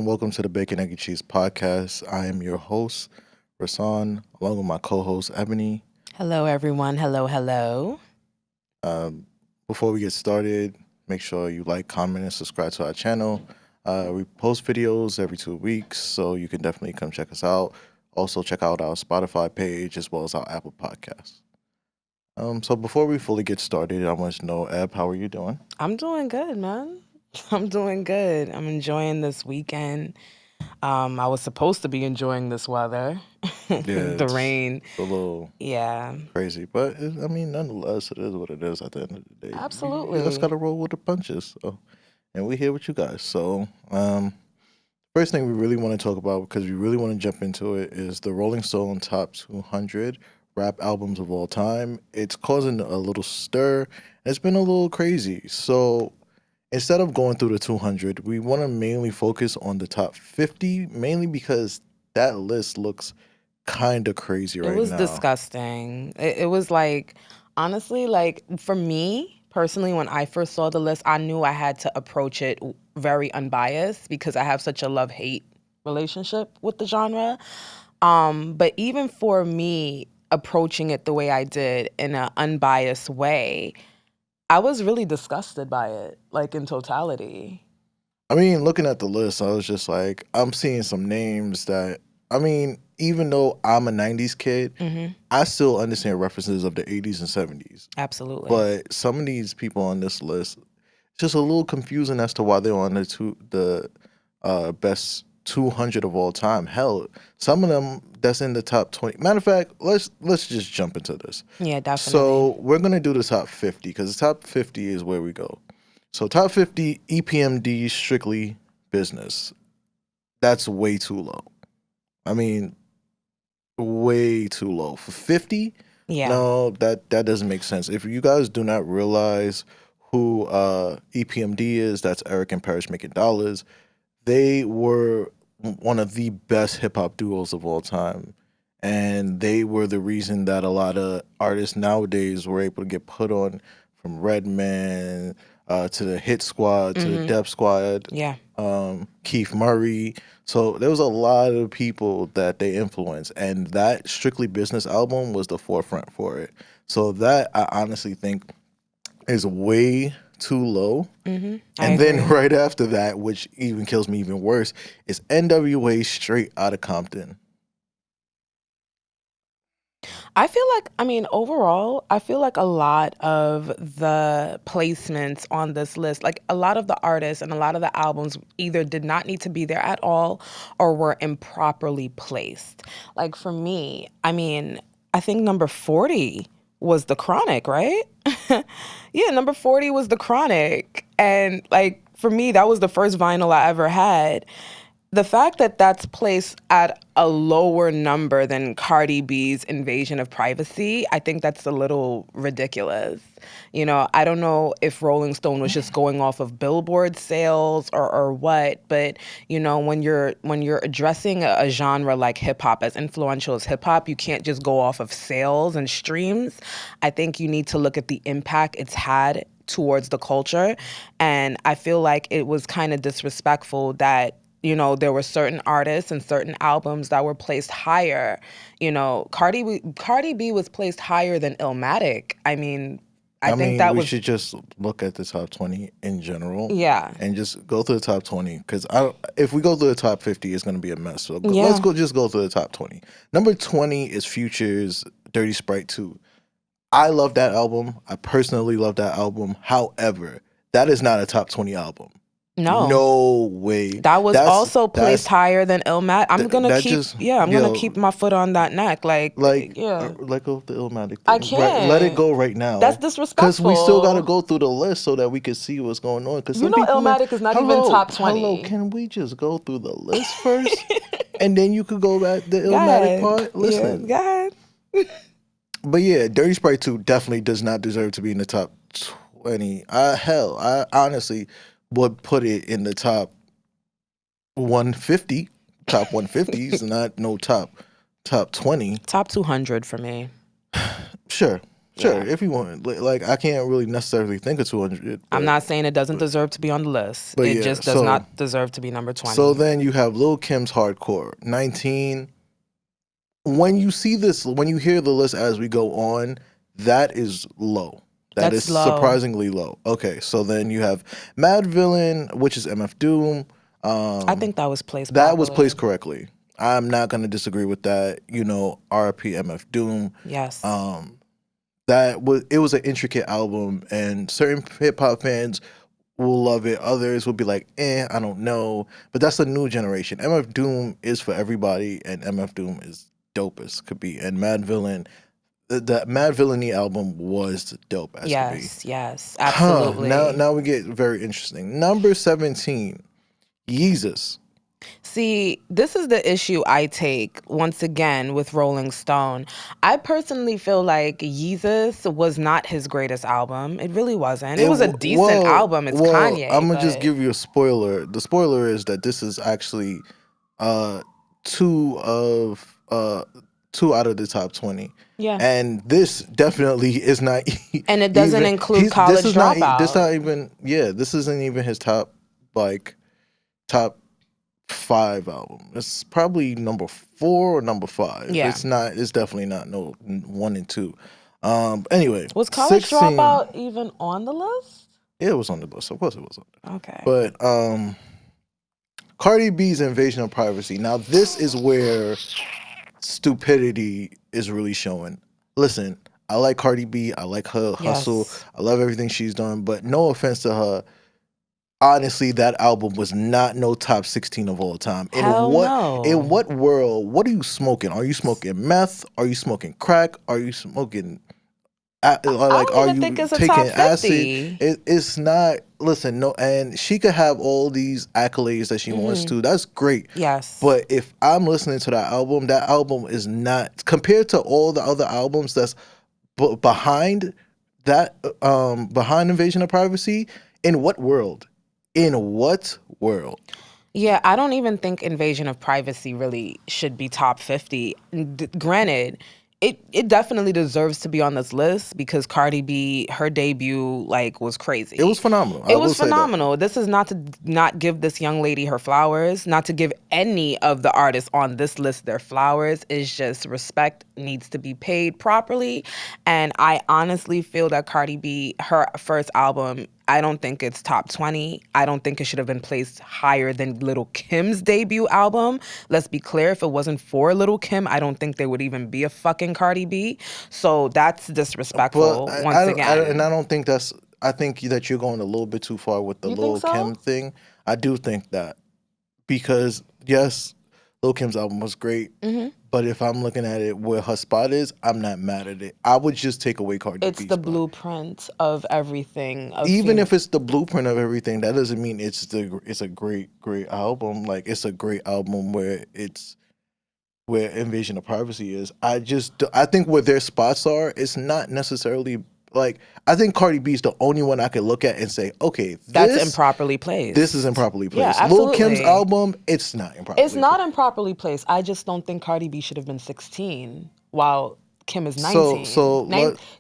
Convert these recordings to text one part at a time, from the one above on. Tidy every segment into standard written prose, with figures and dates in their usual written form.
welcome to the Bacon, Egg, and Cheese podcast. I am your host, Rasan, along with my co-host, Ebony. Hello, everyone. Hello. Um, Before we get started, make sure you like, comment, and subscribe to our channel. We post videos every 2 weeks, so you can definitely come check us out. Also, check out our Spotify page as well as our Apple Podcasts. So before we fully get started, I want to know, Eb, how are you doing? I'm doing good, man. I'm doing good. I'm enjoying this weekend. I was supposed to be enjoying this weather, Yeah, the it's rain. a little Yeah, crazy, but nonetheless, it is what it is. At the end of the day, you just absolutely. gotta roll with the punches. So, and we're here with you guys. So, first thing we really want to talk about, because we really want to jump into it, is the Rolling Stone Top 200 rap albums of all time. It's causing a little stir. It's been a little crazy. So, instead of going through the 200, we want to mainly focus on the top 50, mainly because that list looks kind of crazy It right was now. disgusting. It was like, honestly, like for me personally, when I first saw the list, I knew I had to approach it very unbiased because I have such a love-hate relationship with the genre. But even for me, approaching it the way I did in an unbiased way, I was really disgusted by it, like in totality. I mean, looking at the list, I was just like, I'm seeing some names that, even though I'm a 90s kid, I still understand references of the 80s and 70s. Absolutely. But some of these people on this list, it's just a little confusing as to why they're on the best 200 of all time. Hell, some of them that's in the top 20. Matter of fact, let's just jump into this. Yeah, definitely. So we're gonna do the top 50 because the top 50 is where we go. So top 50 EPMD strictly business. That's way too low. I mean, way too low for 50. Yeah. No, that doesn't make sense. If you guys do not realize who EPMD is, that's Eric and Parrish Making Dollars. They were one of the best hip hop duos of all time. And they were the reason that a lot of artists nowadays were able to get put on, from Redman to the Hit Squad to the Dep Squad, Yeah. Keith Murray. So there was a lot of people that they influenced, and that Strictly Business album was the forefront for it. So that, I honestly think, is way too low. I And then agree. right after that, which even kills me even worse, is NWA Straight Outta Compton. Overall, I feel like a lot of the placements on this list, like a lot of the artists and a lot of the albums either did not need to be there at all or were improperly placed. Like for me, I think number 40 was The Chronic, right? Yeah, number 40 was The Chronic. And like for me, that was the first vinyl I ever had. The fact that that's placed at a lower number than Cardi B's Invasion of Privacy, I think that's a little ridiculous. I don't know if Rolling Stone was just going off of Billboard sales or what, but when you're addressing a genre like hip hop, as influential as hip hop, you can't just go off of sales and streams. I think you need to look at the impact it's had towards the culture, and I feel like it was kind of disrespectful that there were certain artists and certain albums that were placed higher. Cardi B was placed higher than Illmatic. I think that we was... should just look at the top 20 in general. Yeah. And just go through the top 20. Because if we go through the top 50, it's going to be a mess. So Yeah. let's just go through the top 20. Number 20 is Future's Dirty Sprite 2. I love that album. I personally love that album. However, that is not a top 20 album. No way. That was also placed higher than Illmatic. I'm gonna keep my foot on that neck. Let go of the Illmatic thing. I can't. Right, let it go right now. That's disrespectful. Because we still got to go through the list so that we can see what's going on. Because Illmatic is not even top 20. Hello, can we just go through the list first? And then you could go back to the Illmatic part? Listen. Yeah, go ahead. But yeah, Dirty Sprite 2 definitely does not deserve to be in the top 20. I honestly would put it in the top 150, top 150s, not no top 20. Top 200 for me. Sure. Sure, Yeah. if you want. Like, I can't really necessarily think of 200. I'm not saying it doesn't deserve to be on the list. But It yeah, just does not deserve to be number 20. So then you have Lil Kim's Hardcore, 19. When you see this, when you hear the list as we go on, that is low. That That's is low. surprisingly low. Okay, so then you have Mad Villain, which is MF Doom. I think that was placed That was properly. placed correctly. I'm not going to disagree with that. You know, RIP MF Doom. Yes. It was an intricate album, and certain hip hop fans will love it. Others will be like, I don't know. But that's a new generation. MF Doom is for everybody, and MF Doom is dope as could be. And Mad Villain, the Mad Villainy album was dope as could be. Yes, absolutely. Now we get very interesting. Number 17, Yeezus. See, this is the issue I take once again with Rolling Stone. I personally feel like Yeezus was not his greatest album. It really wasn't. It was a decent album. It's Kanye. I'm gonna just give you a spoiler. The spoiler is that this is actually two out of the top 20. Yeah. And this definitely is not. And it doesn't include College Dropout. This isn't even his top 5 album. It's probably number 4 or number 5. Yeah. It's definitely not 1 and 2. Anyway. Was College 16, Dropout even on the list? Yeah, it was on the list. Of course it was on there. Okay. But Cardi B's Invasion of Privacy. Now this is where stupidity is really showing. Listen, I like Cardi B. I like her hustle. Yes. I love everything she's done. But no offense to her, honestly, that album was not no top 16 of all time. No. In what world? What are you smoking? Are you smoking meth? Are you smoking crack? Are you smoking? Are you taking acid? It's not. Listen, no, and she could have all these accolades that she wants to. That's great. Yes. But if I'm listening to that album is not compared to all the other albums that's behind that, behind Invasion of Privacy. In what world? In what world? Yeah, I don't even think Invasion of Privacy really should be top 50. Granted, it definitely deserves to be on this list because Cardi B, her debut was crazy. It was phenomenal. It was phenomenal. This is not to not give this young lady her flowers, not to give any of the artists on this list their flowers. It's just respect needs to be paid properly. And I honestly feel that Cardi B, her first album, I don't think it's top 20. I don't think it should have been placed higher than Lil' Kim's debut album. Let's be clear, if it wasn't for Lil' Kim, I don't think there would even be a fucking Cardi B. So that's disrespectful once again. I don't think that's... I think that you're going a little bit too far with the Lil' Kim thing. I do think that. Because, yes, Lil' Kim's album was great. But if I'm looking at it where her spot is, I'm not mad at it. I would just take away Cardi B's It's the blueprint of everything. Even if it's the blueprint of everything, that doesn't mean it's a great album. Like, it's a great album where Invasion of Privacy is. I think where their spots are, it's not necessarily... Like, I think Cardi B is the only one I could look at and say, okay, that's improperly placed. This is improperly placed. Yeah, absolutely. Lil' Kim's album, it's not improperly placed. It's not improperly placed. I just don't think Cardi B should have been 16 while Kim is 19.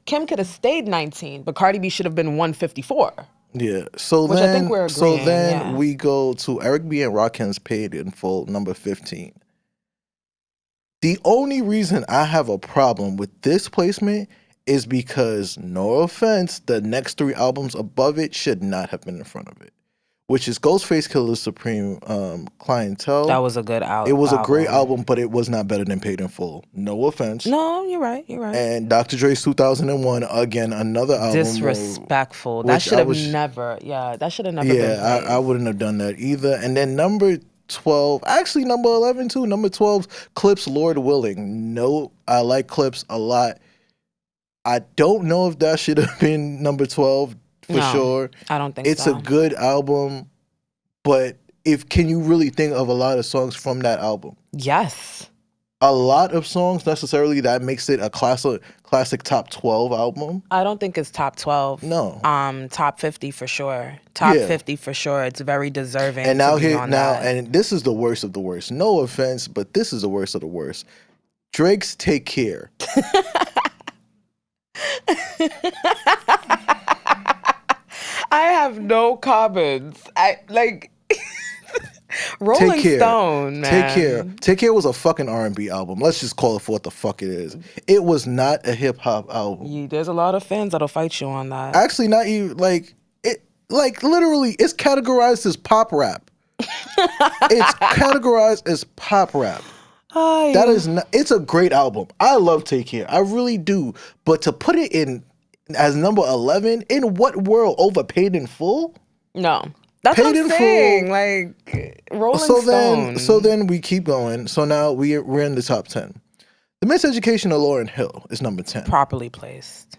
Kim could have stayed 19, but Cardi B should have been 154. Yeah. I think we're agreeing. So then we go to Eric B. and Rakim's Paid in Full, number 15. The only reason I have a problem with this placement is because, no offense, the next 3 albums above it should not have been in front of it, which is Ghostface Killer's Supreme Clientele. That was a good album. It was a great album, but it was not better than Paid in Full. No offense. No, you're right. And Dr. Dre's 2001, again, another album. Disrespectful. That should have never been placed. Yeah, I wouldn't have done that either. And then number 12, actually number 11 too, number 12, Clips Lord Willing. No, I like Clips a lot. I don't know if that should have been number 12 for sure. I don't think it's a good album, but can you really think of a lot of songs from that album? Yes. A lot of songs necessarily that makes it a classic top 12 album? I don't think it's top 12. No. Top 50 for sure. Top 50 for sure. It's very deserving. And and this is the worst of the worst. No offense, but this is the worst of the worst. Drake's Take Care. I have no comments. I like Take Rolling Care. Stone, Take Care. man. Take Care was a fucking R&B album. Let's just call it for what the fuck it is. It was not a hip hop album. There's a lot of fans that'll fight you on that. Actually, not even like it. Like literally, it's categorized as pop rap. It's categorized as pop rap. That is not. It's a great album. I love Take Care. I really do. But to put it in as number 11, in what world? Over Paid in Full? No. That's Paid what in I'm saying. Full. Like Rolling So Stone. then we keep going. So now we're in the top 10. The Miseducation of Lauryn Hill is number 10. Properly placed.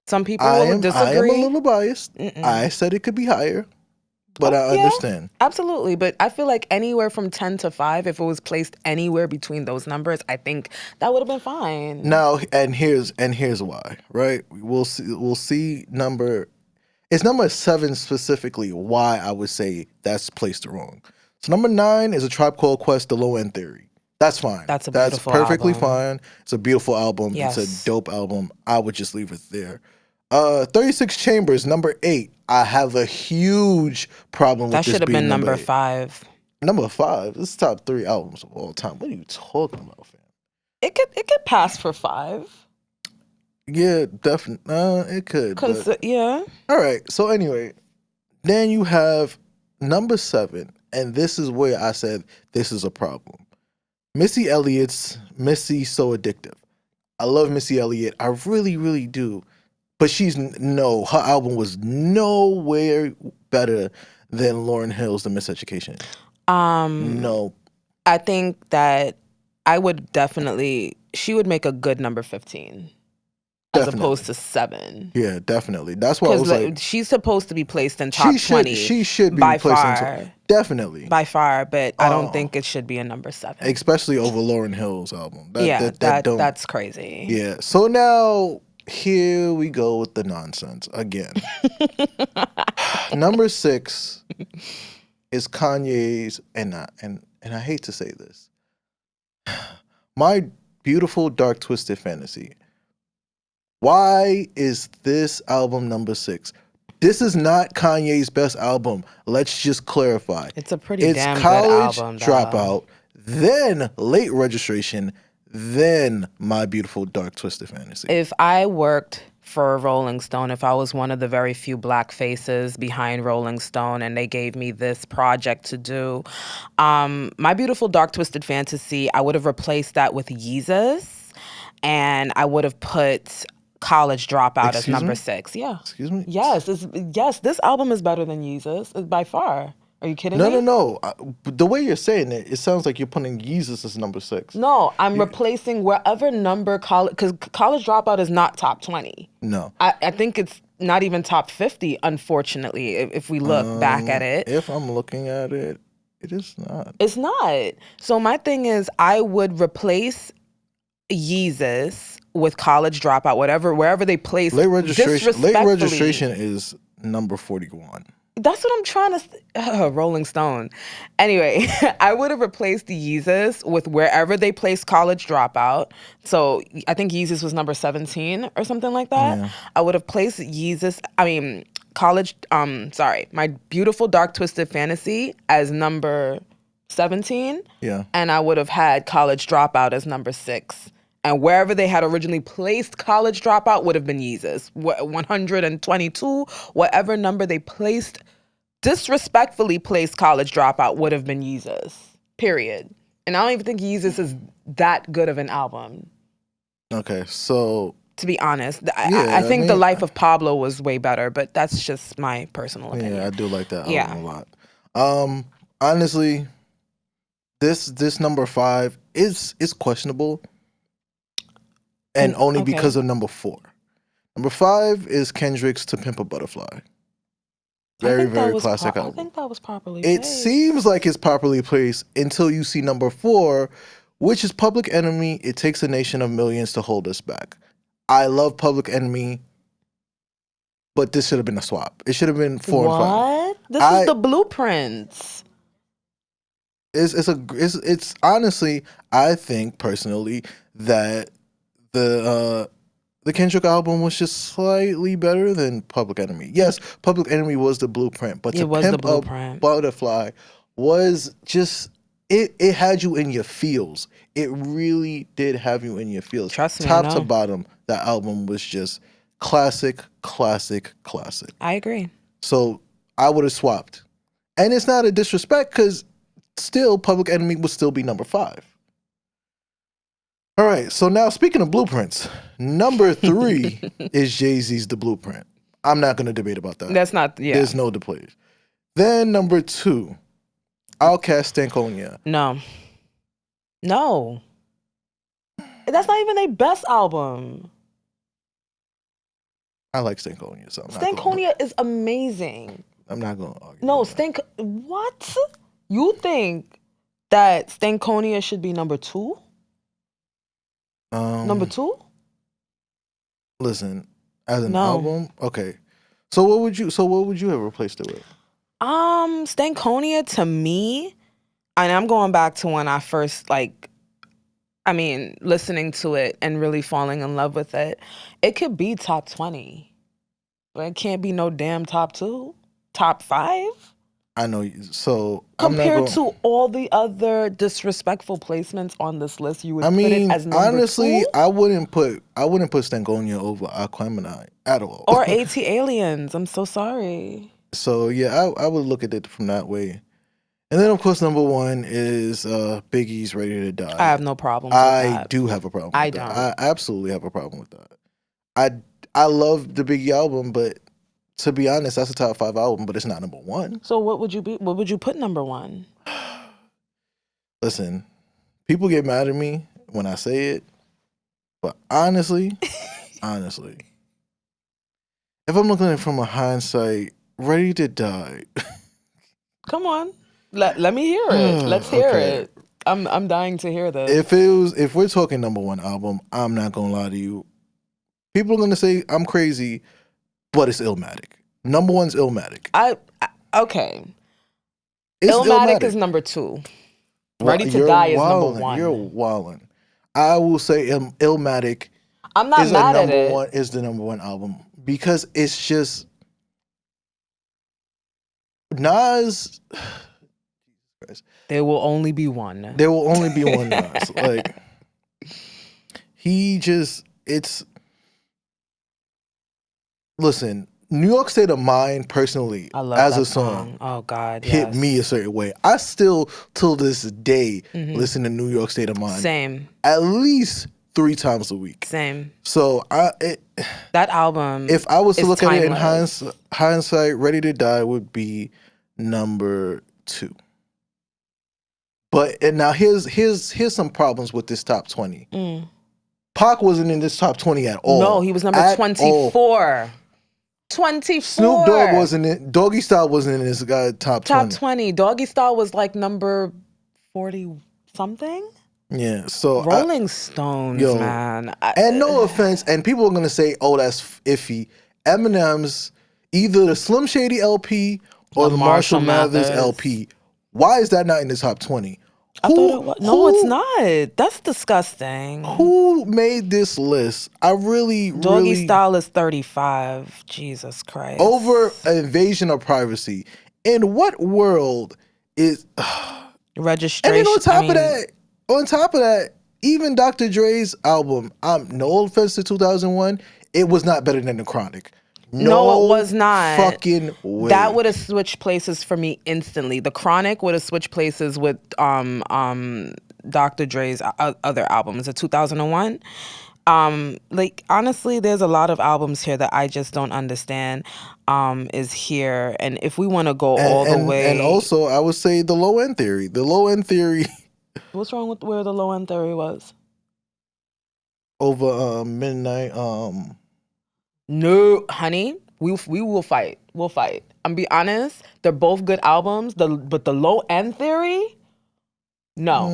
Some people I will am disagree. a little biased. I said it could be higher, but I Yeah, understand. absolutely. But I feel like anywhere from 10 to 5, if it was placed anywhere between those numbers, I think that would have been fine. Now, and here's why, right? We'll see it's number 7 specifically why I would say that's placed wrong. So number 9 is A Tribe Called Quest, The Low End Theory. That's fine. That's a beautiful perfectly album. fine. It's a beautiful album. Yes. It's a dope album. I would just leave it there. 36 Chambers, number 8. I have a huge problem with That this should have being been number 8. 5. Number 5. This is top 3 albums of all time. What are you talking about, fam? It could pass for 5. Yeah, definitely. It could. But... yeah. All right. So anyway, then you have number 7, and this is where I said this is a problem. Missy Elliott's Missy So Addictive. I love Missy Elliott. I really, really do. But her album was nowhere better than Lauryn Hill's The Miseducation. No. I think that she would make a good number 15. As opposed to 7. Yeah, definitely. That's why I was like... She's supposed to be placed in top 20. She should be by placed far. in... Definitely. By far, but I don't think it should be a number 7. Especially over Lauryn Hill's album. That's crazy. Yeah. So now, here we go with the nonsense again. Number 6 is Kanye's, and I hate to say this, My Beautiful Dark Twisted Fantasy. Why is this album number 6? This is not Kanye's best album. Let's just clarify. It's a pretty damn good College album. Dropout, then Late Registration, then My Beautiful Dark Twisted Fantasy. If I worked for Rolling Stone, if I was one of the very few black faces behind Rolling Stone and they gave me this project to do, My Beautiful Dark Twisted Fantasy, I would have replaced that with Yeezus, and I would have put College Dropout as number 6. Yeah. Excuse me? Yes, this album is better than Yeezus, by far. Are you kidding me? No. The way you're saying it, it sounds like you're putting Yeezus as number 6. No, I'm replacing wherever number because College Dropout is not top 20. No. I think it's not even top 50, unfortunately, if we look back at it. If I'm looking at it, it is not. It's not. So my thing is, I would replace Yeezus with College Dropout, wherever they place Late Registration is number 41. That's what I'm trying to Rolling Stone. Anyway, I would have replaced Yeezus with wherever they place College Dropout. So I think Yeezus was number 17 or something like that. Yeah. I would have placed My Beautiful Dark Twisted Fantasy as number 17. Yeah. And I would have had College Dropout as number 6. And wherever they had originally placed College Dropout would have been Yeezus. 122, whatever number they disrespectfully placed College Dropout would have been Yeezus. Period. And I don't even think Yeezus is that good of an album. Okay, so... To be honest, I think The Life of Pablo was way better, but that's just my personal opinion. Yeah, I do like that album a lot. Honestly, this number 5 is questionable. And only because of number 4. Number 5 is Kendrick's To Pimp a Butterfly. Very, very classic album. I think that was properly placed. It seems like it's properly placed until you see number 4, which is Public Enemy, It Takes a Nation of Millions to Hold Us Back. I love Public Enemy, but this should have been a swap. It should have been 4 and 5. What? This is the blueprints. It's honestly, I think personally that the the Kendrick album was just slightly better than Public Enemy. Yes, Public Enemy was the blueprint, but It To was the Pimp a blueprint. Butterfly was just it had you in your feels. It really did have you in your feels. Trust me, I Top to know. bottom, that album was just classic, classic, classic. I agree. So I would have swapped. And it's not a disrespect because still Public Enemy would still be number 5. All right, so now speaking of blueprints, number 3 is Jay-Z's The Blueprint. I'm not going to debate about that. That's not, yeah. There's no debate. Then number 2, Outkast Stankonia. No. That's not even their best album. I like Stankonia, so I'm Stankonia is amazing. I'm not going to argue. No, what? You think that Stankonia should be number 2? Number 2? Listen, as an album, okay. So what would you have replaced it with? Stankonia to me, and I'm going back to when I first listening to it and really falling in love with it. It could be top 20, but it can't be no damn top 2, top 5. I know. So compared to all the other disrespectful placements on this list, you would put it as number honestly, 2? I wouldn't put Stankonia over Aquemini at all. Or AT Aliens. I'm so sorry. So yeah, I would look at it from that way. And then of course number 1 is Biggie's Ready to Die. I have no problem with that. I do have a problem with I that. don't. I absolutely have a problem with that. I love the Biggie album, but to be honest, that's a top 5 album, but it's not number 1. So what would you put number 1? Listen, people get mad at me when I say it, but honestly, if I'm looking at it from a hindsight, Ready to Die. Come on. Let me hear it. Let's hear it. I'm dying to hear this. If we're talking number 1 album, I'm not gonna lie to you. People are gonna say I'm crazy, but it's Illmatic. Number 1's Illmatic. Okay. It's Illmatic is number 2. Ready to Die is number 1. You're wildin'. I will say Illmatic. I'm not mad at it. Is the number 1 album because it's just Nas. There will only be one. There will only be one Nas. Like listen, New York State of Mind personally as a song. Oh God, hit me a certain way. I still till this day listen to New York State of Mind. Same. At least 3 times a week. Same. So that album. If I was to look timeless. at it in hindsight, Ready to Die would be number 2. But now here's some problems with this top 20. Pac wasn't in this top 20 at all. No, he was number 24. 24. Snoop Dogg wasn't in. Doggy Style wasn't in this guy top 20. Top 20. Doggy Style was like number 40 something. Yeah. So Rolling Stones, man. And no offense, and people are gonna say, "Oh, that's iffy." Eminem's either the Slim Shady LP or the Marshall Mathers LP. Why is that not in the top 20? I thought it was. No, it's not. That's disgusting. Who made this list? Doggy Style is 35. Jesus Christ. Over Invasion of Privacy. In what world is registration? And then on top of that, even Dr. Dre's album, no offense to 2001, it was not better than The Chronic. No, it was not. Fucking way. That would have switched places for me instantly. The Chronic would have switched places with Dr. Dre's other albums. The 2001. Honestly, there's a lot of albums here that I just don't understand is here. And if we want to go all the way. And also, I would say the Low End Theory. The Low End Theory. What's wrong with where the Low End Theory was? Over Midnight. No, honey, we will fight. We'll fight. I'm be honest. They're both good albums. But the Low End Theory, no,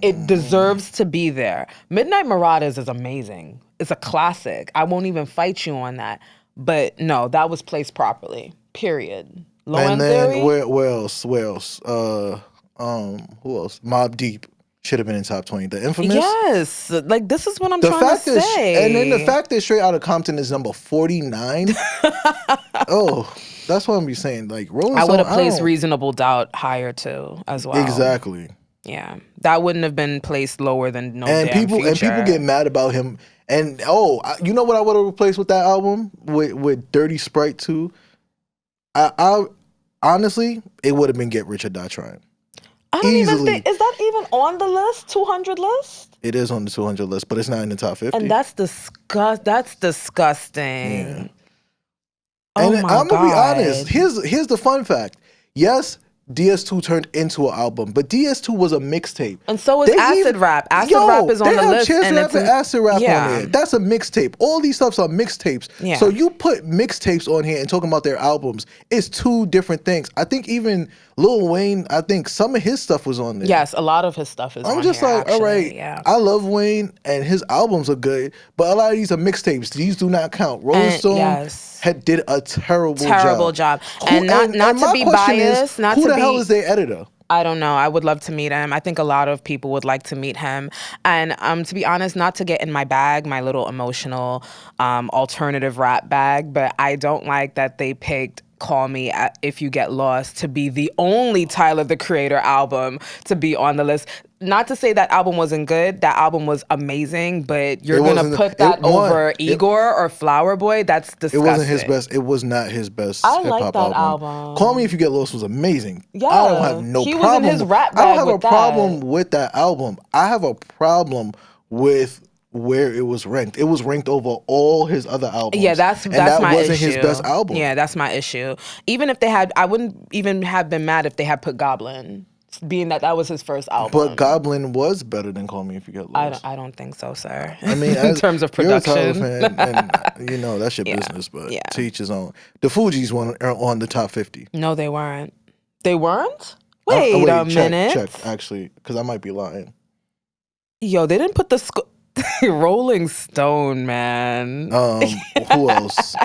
it deserves to be there. Midnight Marauders is amazing. It's a classic. I won't even fight you on that. But no, that was placed properly. Period. Low End Theory. Where else? Who else? Mobb Deep. should have been in top 20. The Infamous. Yes, like this is what I'm The trying to fact that say. and then the fact that Straight Outta Compton is number 49. Oh, that's what I'm be saying. Like Rolling I Stone, would have I placed don't Reasonable Doubt higher too, as well. exactly. Yeah, that wouldn't have been placed lower than No And Damn people Future. get mad about him. And you know what I would have replaced with that album with Dirty Sprite 2? I honestly, it would have been Get Rich or Die Trying. I don't Easily. even think, is that even on the list, 200 list? It is on the 200 list, but it's not in the top 50. And that's disgusting. Yeah. Oh And my I'm gonna be God. honest. Here's the fun fact. Yes, DS2 turned into an album, but DS2 was a mixtape. And so is Acid Rap. Acid Rap is on the list. Chance And Rap it's and Acid Rap on yeah. there. That's a mixtape. All these stuffs are mixtapes. Yeah. So you put mixtapes on here and talking about their albums, it's two different things. I think even Lil Wayne, I think some of his stuff was on there. Yes, a lot of his stuff is on I'm just here, like, actually. all right, Yeah. I love Wayne and his albums are good, but a lot of these are mixtapes. These do not count. Rolling Stone did a terrible job. And not to be biased, who the hell is their editor? I don't know. I would love to meet him. I think a lot of people would like to meet him. And to be honest, not to get in my bag, my little emotional alternative rap bag, but I don't like that they picked Call Me If You Get Lost to be the only Tyler, the Creator album to be on the list. Not to say that album wasn't good. That album was amazing, but you're going to put that over Igor or Flower Boy? That's disgusting. It wasn't his best. It was not his best hip-hop album. I like that album. Call Me If You Get Lost was amazing. Yeah. I don't have no he problem. Was in his rap bag I don't have a that. problem with that album. I have a problem with where it was ranked. It was ranked over all his other albums. Yeah, that's my issue. And that wasn't his best album. Yeah, that's my issue. Even if they had, I wouldn't even have been mad if they had put Goblin, being that was his first album. But Goblin was better than Call Me If You Get Lost. I don't think so, sir. I mean, in terms of production. You're a Tyler fan, and you know, that's your business, but to each his own. The Fugees are on the top 50. No, they weren't. They weren't? Wait a minute. Check, actually, because I might be lying. Yo, they didn't put the Rolling Stone, man. Who else?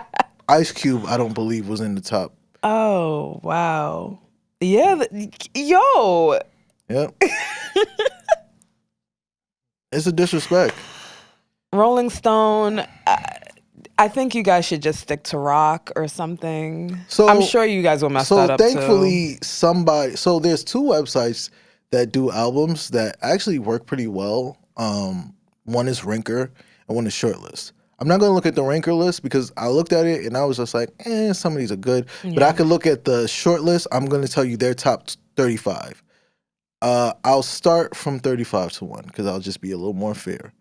Ice Cube, I don't believe, was in the top. Oh, wow. Yeah, yo. Yep. It's a disrespect. Rolling Stone, I think you guys should just stick to rock or something. So I'm sure you guys will mess that up thankfully, so there's two websites that do albums that actually work pretty well. One is Ranker and one is Shortlist. I'm not going to look at the Ranker list because I looked at it and I was just like, some of these are good. Yeah. But I could look at the Shortlist. I'm going to tell you their top 35. I'll start from 35 to 1 because I'll just be a little more fair.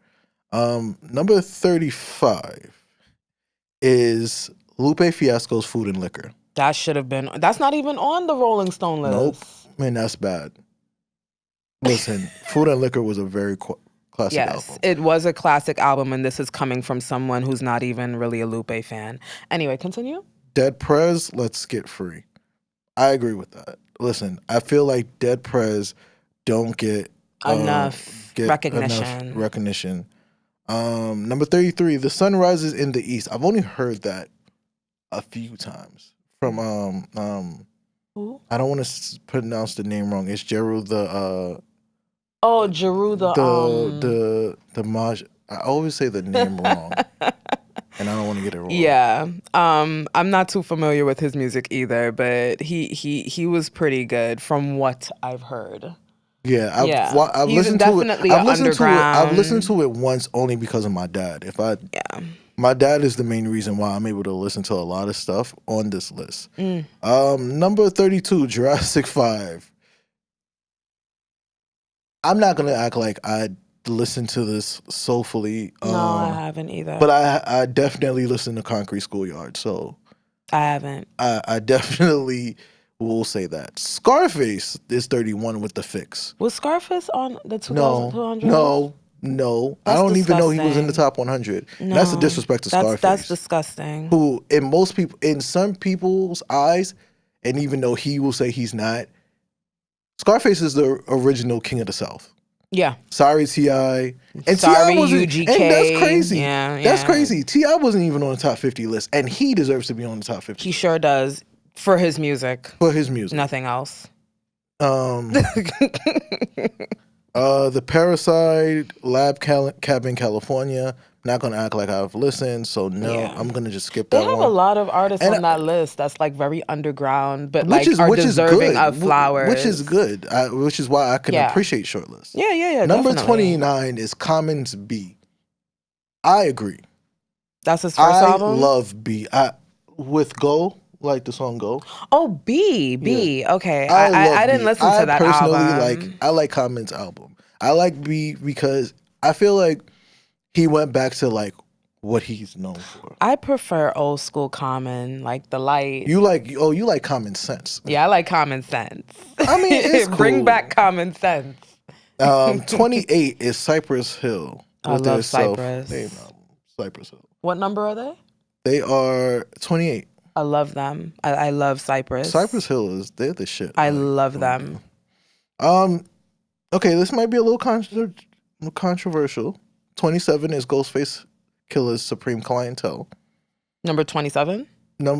Number 35 is Lupe Fiasco's Food and Liquor. That should have been. That's not even on the Rolling Stone list. Nope. Man, that's bad. Listen, Food and Liquor was a very classic album. Yes, it was a classic album, and this is coming from someone who's not even really a Lupe fan. Anyway, continue. Dead Prez, Let's Get Free. I agree with that. Listen, I feel like Dead Prez don't get enough recognition. Number 33, The Sun Rises in the East. I've only heard that a few times from who? I don't want to pronounce the name wrong. It's Jeru the Jeru the Maj. I always say the name wrong, and I don't want to get it wrong. Yeah, I'm not too familiar with his music either, but he was pretty good from what I've heard. Yeah, I've listened to it. I've listened to it once only because of my dad. My dad is the main reason why I'm able to listen to a lot of stuff on this list. Number 32, Jurassic 5. I'm not gonna act like I listened to this soulfully. No, I haven't either. But I definitely listened to Concrete Schoolyard. So I haven't. I definitely will say that. Scarface is 31 with The Fix. Was Scarface on the 200? No. I don't even know he was in the top 100. No, that's a disrespect to Scarface. That's disgusting. Who, in some people's eyes, and even though he will say he's not, Scarface is the original King of the South. Yeah. Sorry, T.I. And sorry, UGK. And that's crazy. Yeah. That's crazy. T.I. wasn't even on the top 50 list, and he deserves to be on the top 50. He sure does. For his music. For his music. Nothing else. The Parasite, Cabin, California. Not gonna act like I've listened, so no, Yeah. I'm gonna just skip They that have a one. lot of artists And on that list that's like very underground, but which like is are which is deserving good, of which is flowers. good, which is why I can Yeah. appreciate Shortlist. Yeah, yeah, yeah, Number definitely. 29 is Common's B. I agree. That's his first I album? love B. With Go, like the song Go. Oh, B, Yeah. B. Okay. I I love didn't B. listen I to that personally album. I like Common's album. I like B because I feel like he went back to like what he's known for. I prefer old school Common, like the light. You like Common Sense. Yeah, I like Common Sense. I mean, it's Bring back cool. Common Sense. 28 is Cypress Hill I with their love self-named Cypress. album, Cypress Hill. What number are they? They are 28. I love them. I love Cypress Cypress. Hill they're the shit. I Like, love oh my them. God. Okay, this might be a little controversial. 27 is Ghostface Killer's Supreme Clientele. Number 27?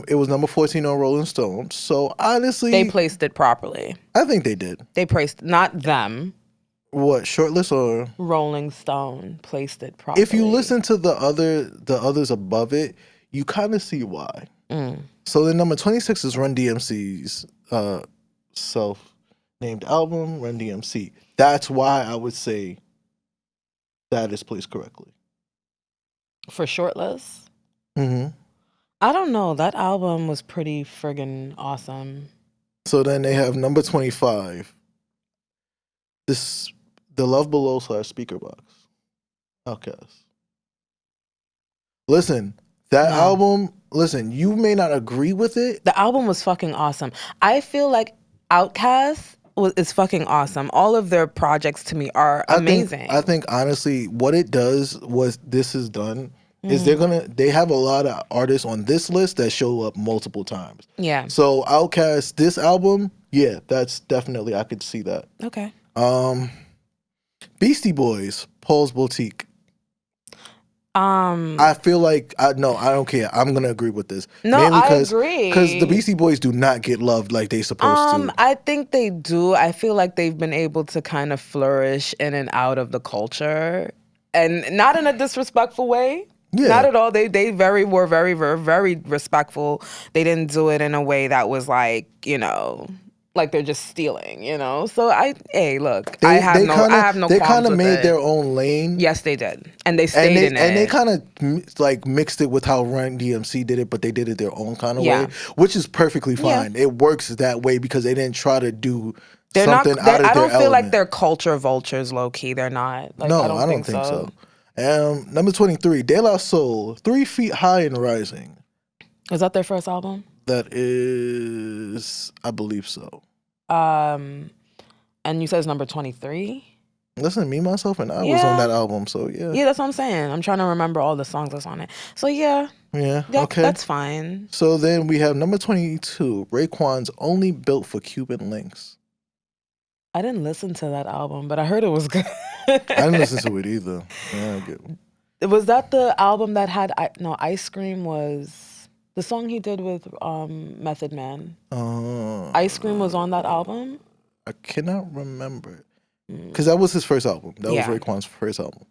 It was number 14 on Rolling Stone. So They honestly, placed it properly. I think they did. They placed, not them. What, shortlist or Rolling Stone placed it if you properly. listen to the others above it, you kind of see why. Mm. So then number 26 is Run DMC's self-named album, Run DMC. That's why I would say that is placed correctly. For Shortlist? Mm-hmm. I don't know. That album was pretty friggin' awesome. So then they have number 25. The Love Below / Speaker Box. Outcast. Listen, that No. album. Listen, you may not agree with it. The album was fucking awesome. I feel like Outkast is fucking awesome. All of their projects to me are amazing. I think honestly, what it does was this is done is they have a lot of artists on this list that show up multiple times. Yeah. So Outkast, this album, yeah, that's definitely I could see that. Okay. Beastie Boys, Paul's Boutique. Um, I feel like I don't care. I'm gonna agree with this. No, mainly I agree. because the Beastie Boys do not get loved like they supposed to. I think they do. I feel like they've been able to kind of flourish in and out of the culture, and not in a disrespectful way. Yeah. Not at all. They were very respectful. They didn't do it in a way that was like, like they're just stealing, So look, I have no They qualms kind of with made it. their own lane. Yes, they did, and they stayed in it. And they kind of like mixed it with how Run DMC did it, but they did it their own kind of Yeah. way, which is perfectly Yeah. fine. It works that way because they didn't try to do They're something not. out of I their don't feel like element. they're culture vultures, low key. They're not. Like, No, I don't think so. Number 23, De La Soul, 3 Feet High and Rising. Is that their first album? That is, I believe so. And you said it's number 23? Listen, me, myself, and I was on that album, so yeah. Yeah, that's what I'm saying. I'm trying to remember all the songs that's on it. So yeah. Yeah, okay. That's fine. So then we have number 22, Raekwon's Only Built for Cuban Links. I didn't listen to that album, but I heard it was good. I didn't listen to it either. Yeah, I get it. Was that the album that had, Ice Cream was the song he did with Method Man? Ice Cream was on that album? I cannot remember. Because that was his first album. That was Raekwon's first album.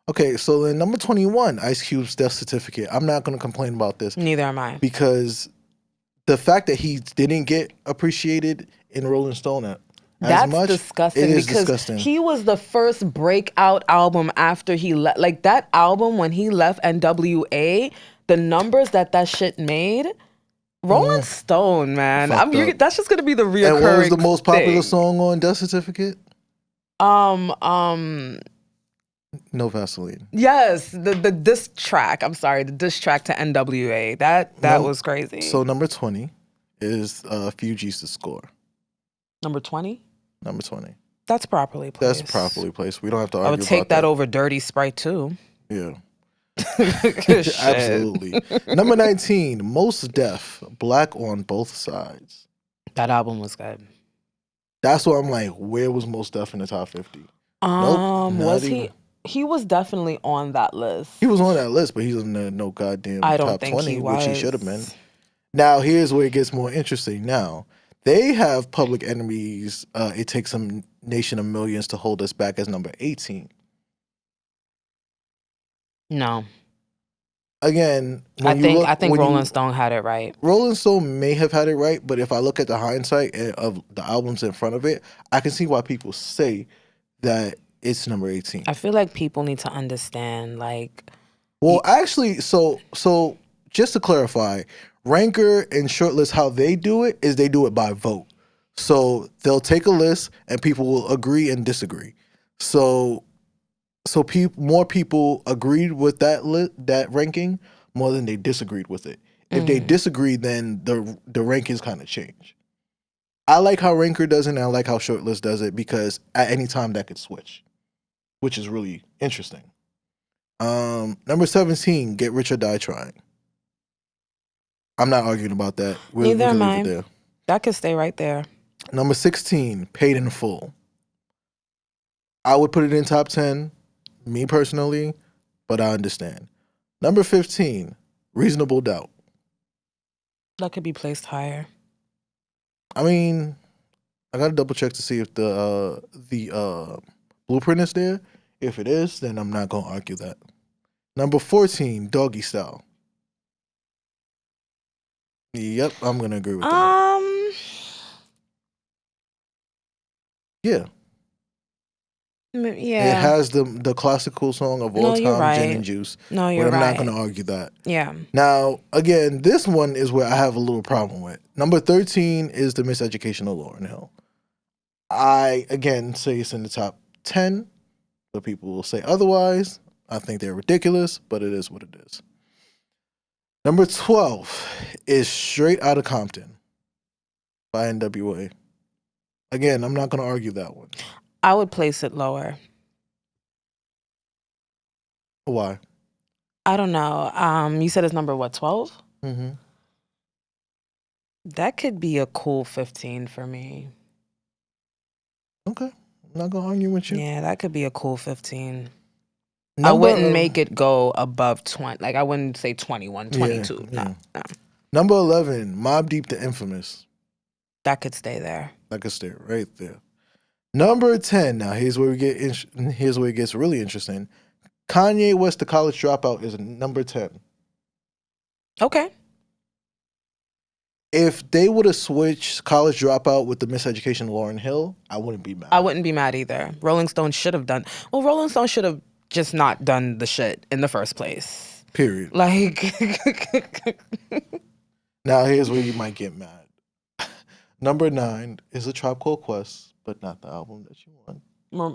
Okay, so then number 21, Ice Cube's Death Certificate. I'm not going to complain about this. Neither am I. Because the fact that he didn't get appreciated in Rolling Stone That's much, disgusting. it is because disgusting. He was the first breakout album after he left. Like that album when he left NWA, the numbers that shit made. Rolling Stone, man. That's just gonna be the reoccurring. And what was the most popular thing. song on Death Certificate? No Vaseline. Yes, the diss track. I'm sorry, the diss track to NWA. That was crazy. So number 20 is Fugees' The Score. Number 20? Number 20. That's properly placed. That's properly placed. We don't have to argue I would take about that over Dirty Sprite too. Yeah. Shit. Absolutely. Number 19, Most Def, Black on Both Sides. That album was good. That's why I'm like, where was Most Def in the top 50? Nope, Was he? He was definitely on that list. He was on that list, but he's in no goddamn I don't top think 20, he which he was. should have been. Now, here's where it gets more interesting. Now, They have Public Enemy's It Takes a Nation of Millions to Hold Us Back as number 18. No. Again, I when you think look, I think Rolling Stone had it right. Rolling Stone may have had it right, but if I look at the hindsight of the albums in front of it, I can see why people say that it's number 18. I feel like people need to understand, like, Well, actually, so just to clarify, Ranker and Shortlist, how they do it is they do it by vote. So they'll take a list and people will agree and disagree. So more people agreed with that ranking more than they disagreed with it. If they disagree, then the rankings kind of change. I like how Ranker does it, and I like how Shortlist does it, because at any time that could switch, which is really interesting. Number 17, Get Rich or Die Trying. I'm not arguing about that. Neither am I. There. That could stay right there. Number 16, Paid in Full. I would put it in top 10, me personally, but I understand. Number 15, Reasonable Doubt. That could be placed higher. I mean, I gotta double check to see if the blueprint is there. If it is, then I'm not gonna argue that. Number 14, Doggy Style. Yep, I'm gonna agree with that. Yeah. Yeah. It has the classical song of all time, right. Gin and Juice. No, you're but I'm right. not gonna argue that. Yeah. Now, again, this one is where I have a little problem with. Number 13 is The Miseducation of Lauryn Hill. I, again, say it's in the top 10, but people will say otherwise. I think they're ridiculous, but it is what it is. Number 12 is Straight Outta Compton by NWA. Again, I'm not going to argue that one. I would place it lower. Why? I don't know. You said it's number what, 12? Mm-hmm. That could be a cool 15 for me. Okay. I'm not going to argue with you. Yeah, that could be a cool 15. I wouldn't make it go above 20. Like, I wouldn't say 21, 22. No. Number 11, Mobb Deep the Infamous. That could stay there. That could stay right there. Number 10, now here's where it gets really interesting. Kanye West, The College Dropout, is number 10. Okay. If they would have switched College Dropout with The Miseducation of Lauryn Hill, I wouldn't be mad. I wouldn't be mad either. Rolling Stone should have done... Well, Rolling Stone should have just not done the shit in the first place. Period. Like... Now, here's where you might get mad. Number 9 is A Tribe Called Quest, but not the album that you want.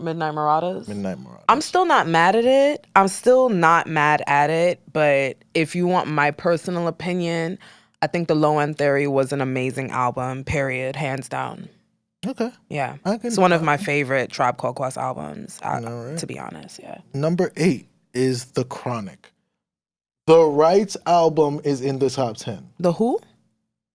Midnight Marauders? Midnight Marauders. I'm still not mad at it. But if you want my personal opinion, I think The Low End Theory was an amazing album, period, hands down. Okay. Yeah. It's one of my favorite Tribe Called Quest albums, to be honest, yeah. Number 8 is The Chronic. The Rights album is in the top 10. The who?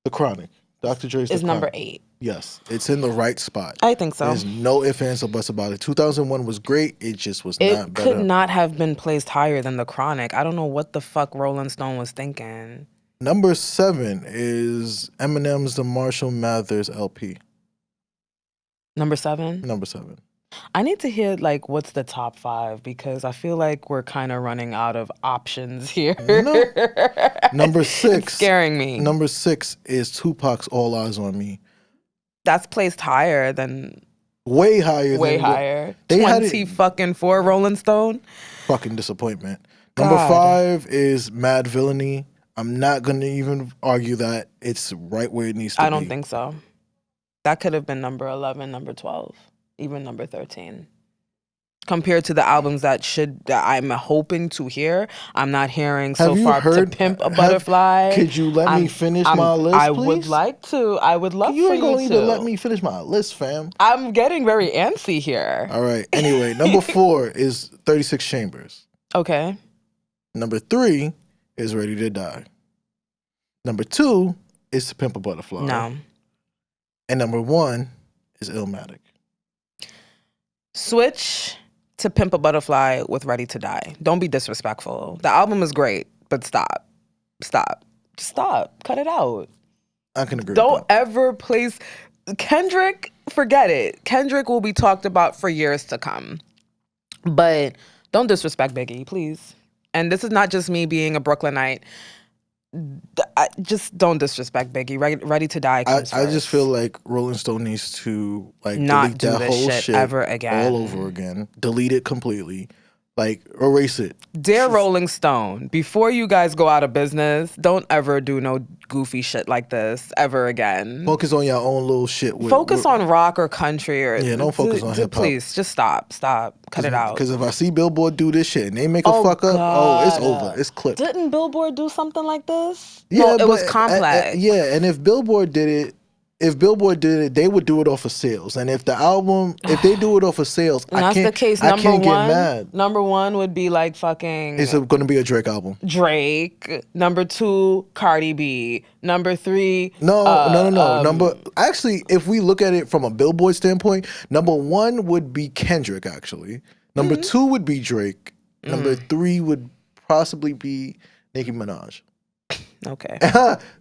The Chronic. Dr. Dre's is number 8. Yes, it's in the right spot. I think so. There's no ifs, ands, or buts about it. 2001 was great. It just was not better. It could not have been placed higher than The Chronic. I don't know what the fuck Rolling Stone was thinking. Number 7 is Eminem's The Marshall Mathers LP. Number 7? Number 7. I need to hear, like, what's the top 5, because I feel like we're kind of running out of options here. No. Number 6. It's scaring me. Number 6 is Tupac's All Eyes on Me. That's placed higher than... Way higher. 24 Rolling Stone. Fucking disappointment. Number 5 is Mad Villainy. I'm not going to even argue that. It's right where it needs to be. I don't think so. That could have been number 11, number 12. Even number 13. Compared to the albums that I'm hoping to hear, I'm not hearing so far. To Pimp a Butterfly. Could you let me finish my list, I please? would like to. I would love for you to. You ain't gonna even let me finish my list, fam. I'm getting very antsy here. All right. Anyway, number 4 is 36 Chambers. Okay. Number 3 is Ready to Die. Number 2 is To Pimp a Butterfly. No. And number 1 is Illmatic. Switch to Pimp a Butterfly with Ready to Die. Don't be disrespectful. The album is great, but stop. Just stop. Cut it out. I can agree with Don't that. ever place Kendrick. Forget it. Kendrick will be talked about for years to come. But don't disrespect Biggie, please. And this is not just me being a Brooklynite. Just don't disrespect Biggie. Ready to Die comes I just feel first. like Rolling Stone needs to like Not delete do that this whole shit shit ever all over again. again. Delete it completely. Like erase it. Dear Rolling Stone, before you guys go out of business, don't ever do no goofy shit like this ever again. Focus on your own little shit. Focus on rock or country or Yeah, don't focus on hip hop. please just stop. Cut it out. Because if I see Billboard do this shit and they make a Oh fuck up, oh, it's over. God. It's clipped. Didn't Billboard do something like this? Yeah, No, it but was Complex. yeah, and if Billboard did it, they would do it off of sales. And if they do it off of sales, And that's the case. I can't get mad. Number one would be like fucking It's going to be a Drake album. Drake. Number two, Cardi B. Number three, No. Actually, if we look at it from a Billboard standpoint, number one would be Kendrick. Actually, number two would be Drake. Number three would possibly be Nicki Minaj. Okay.